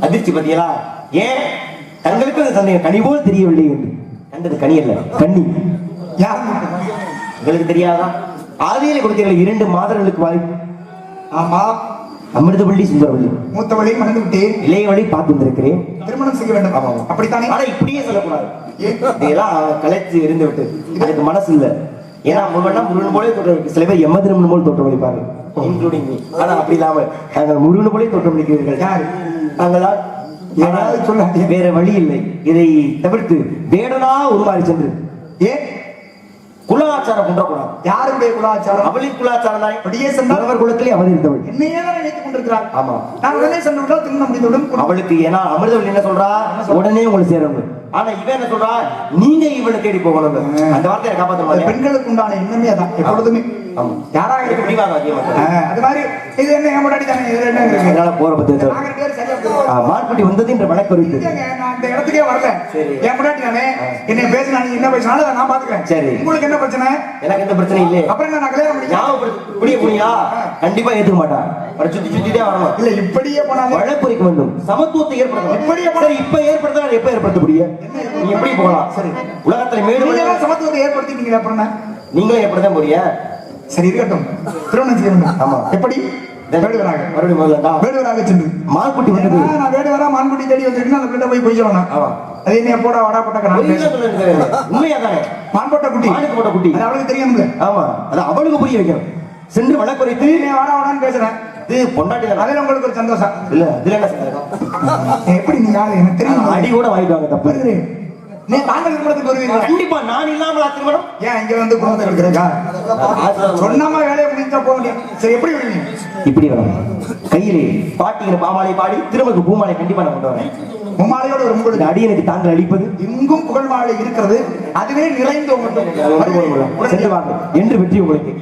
Speaker 3: அதிர்ச்சி பத்தியலா? ஏன் தங்களுக்கு அந்த சந்தேகம் கனி போல் தெரியவில்லை என்று? கண்டது கனி அல்ல, கண்ணி.
Speaker 1: யார்
Speaker 3: உங்களுக்கு தெரியாதா? ஆதியிலே கொடுத்தீர்கள் 2 மாதர்களுக்கு வாய்ப்பு.
Speaker 1: ஆமா,
Speaker 3: அமிர்தவள்ளி சுந்தரவள்ளி.
Speaker 1: மூத்தவழி மறந்து விட்டேன்,
Speaker 3: இளைய வழி பார்த்து வந்திருக்கிறேன்.
Speaker 1: திருமணம் செய்ய வேண்டும்.
Speaker 3: ஆமா.
Speaker 1: அப்படித்தானே?
Speaker 3: ஆனா இப்படியே சொல்லக்கூடாது. இதெல்லாம் கலைச்சு இருந்து விட்டு அதுக்கு மனசு இல்ல. ஏன்னா முருகன் போலே தோற்றம், சில பேர் எம்மதிரம் போல் தோற்றம் அளிப்பாங்க, இன்க்ளூடிங் மீ. ஆனா அப்படி இல்லாம நாங்கள் முருகன் போலே தோற்றம் அளிக்கிறீர்கள். யார் நாங்களால்?
Speaker 1: ஏதாவது சொல்ல
Speaker 3: வேற வழி இல்லை. இதை தவிர்த்து வேடனா உருமாறி சென்று
Speaker 1: ஏன்
Speaker 3: குலாச்சாரம் குன்றக்கூடாது.
Speaker 1: யாருடைய குலாச்சாரம்?
Speaker 3: அவளின் குலாச்சாரம் தான்.
Speaker 1: அப்படியே சென்றால்
Speaker 3: அவர்கள் குலத்திலே அவதரித்தவள்.
Speaker 1: என்னையே தான் நினைத்துக் கொண்டிருக்கிறார்.
Speaker 3: ஆமா,
Speaker 1: நான் உடனே சென்று விட்டால் திருமணம் முடிந்தவுடன்
Speaker 3: அவளுக்கு ஏன்னா அமிர்தவள்ளி என்ன சொல்றா, உடனே உங்களை சேரணும். ஆனா இவன் என்ன சொல்றா, நீங்க இவளை தேடி போகணும். அந்த வார்த்தையை காப்பாற்ற மாட்டேன்.
Speaker 1: பெண்களுக்கு உண்டான எண்ணமே அதான் எப்பொழுதுமே. யாராக
Speaker 3: இது பிடிவாதம் அதிகமாக.
Speaker 1: அது மாதிரி இது என்ன என் முன்னாடி தானே, இது என்ன இருக்கு?
Speaker 3: அதனால போற பத்தி
Speaker 1: நாங்க 2 பேரும் சரியா போறோம்.
Speaker 3: மார்பட்டி வந்தது என்ற வழக்கு குறித்து
Speaker 1: நான் இந்த இடத்துக்கே வரல.
Speaker 3: சரி.
Speaker 1: என் முன்னாடி தானே என்ன பேசினா, நீங்க என்ன பேசினாலும் அதை நான் பாத்துக்கிறேன்.
Speaker 3: சரி.
Speaker 1: உங்களுக்கு என்ன பிரச்சனை?
Speaker 3: எனக்கு எந்த பிரச்சனை இல்லை.
Speaker 1: அப்புறம் என்ன, நான் கல்யாணம் பண்ணி
Speaker 3: ஞாபகப்படுத்தி புரிய புரியா? கண்டிப்பா ஏத்துக்க மாட்டான். ஒரு சுத்திட்டே வரணும்.
Speaker 1: இல்ல இப்படியே போனாலே
Speaker 3: வழக்குரைக்க வேண்டும், சமத்துவத்தை ஏற்படுத்தணும்.
Speaker 1: இப்படியே
Speaker 3: சரி, இப்ப ஏற்படுத்த எப்ப ஏற்படுத்த முடியும்? நீ எப்படி போகலாம்? சரி, உலகத்துல மேலும்
Speaker 1: நீங்க எல்லாம் சமத்துவத்தை ஏற்படுத்திட்டீங்க. அப்புறம் என்ன?
Speaker 3: நீங்களும் ஏற்படுத்த முடிய?
Speaker 1: சரி இருக்கட்டும், திருமணம் செய்ய வேண்டும்.
Speaker 3: ஆமா.
Speaker 1: எப்படி? வேடுவராக.
Speaker 3: மறுபடியும் முதல்ல
Speaker 1: வேடுவராக சென்று
Speaker 3: மார்பட்டி வந்தது.
Speaker 1: நான் வேடுவரா மான்குட்டி தேடி வந்திருக்கேன். அந்த பிள்ளை போய் பொய் சொல்லணும்.
Speaker 3: ஆமா.
Speaker 1: அது என்ன போடா வாடா போட்ட
Speaker 3: உண்மையா தானே?
Speaker 1: மான் போட்ட குட்டி,
Speaker 3: மானுக்கு போட்ட குட்டி.
Speaker 1: அது அவளுக்கு தெரியும்ல.
Speaker 3: ஆமா, அது அவளுக்கு புரிய வைக்கணும். சென்று வழக்குரைத்து
Speaker 1: நீ வாடா வாடான்னு பேசுறேன்.
Speaker 3: இது பொண்டாட்டி தானே.
Speaker 1: அதுல உங்களுக்கு ஒரு சந்தோஷம்
Speaker 3: இல்ல, இதுல என்ன சந்தேகம்?
Speaker 1: எப்படி நீ யாரு எனக்கு தெரியும்.
Speaker 3: அடி கூட வாங்கிடுவாங்க. தப்பு.
Speaker 1: வருகிறேன். நீ தாங்கள் திருமணத்துக்கு வருவீங்களா?
Speaker 3: கண்டிப்பா. நான் இல்லாம திருமணம்
Speaker 1: ஏன் இங்க வந்து குழந்தை இருக்கிறதா? சொன்னமா வேலையை முடிஞ்சா போக முடியும். சரி, எப்படி வருவீங்க?
Speaker 3: இப்படி வரணும். கையிலே பாட்டிங்கிற பாமாலை பாடி திருமக்கு பூமாலை கண்டிப்பா நான் கொண்டு வரேன்.
Speaker 1: மும்மாலையோட ஒரு முகடு.
Speaker 3: இந்த அடியனுக்கு தாங்கள் அளிப்பது
Speaker 1: எங்கும் புகழ் மாலை இருக்கிறது. அதுவே நிறைந்த
Speaker 3: சென்று வாங்க என்று வெற்றி உங்களுக்கு.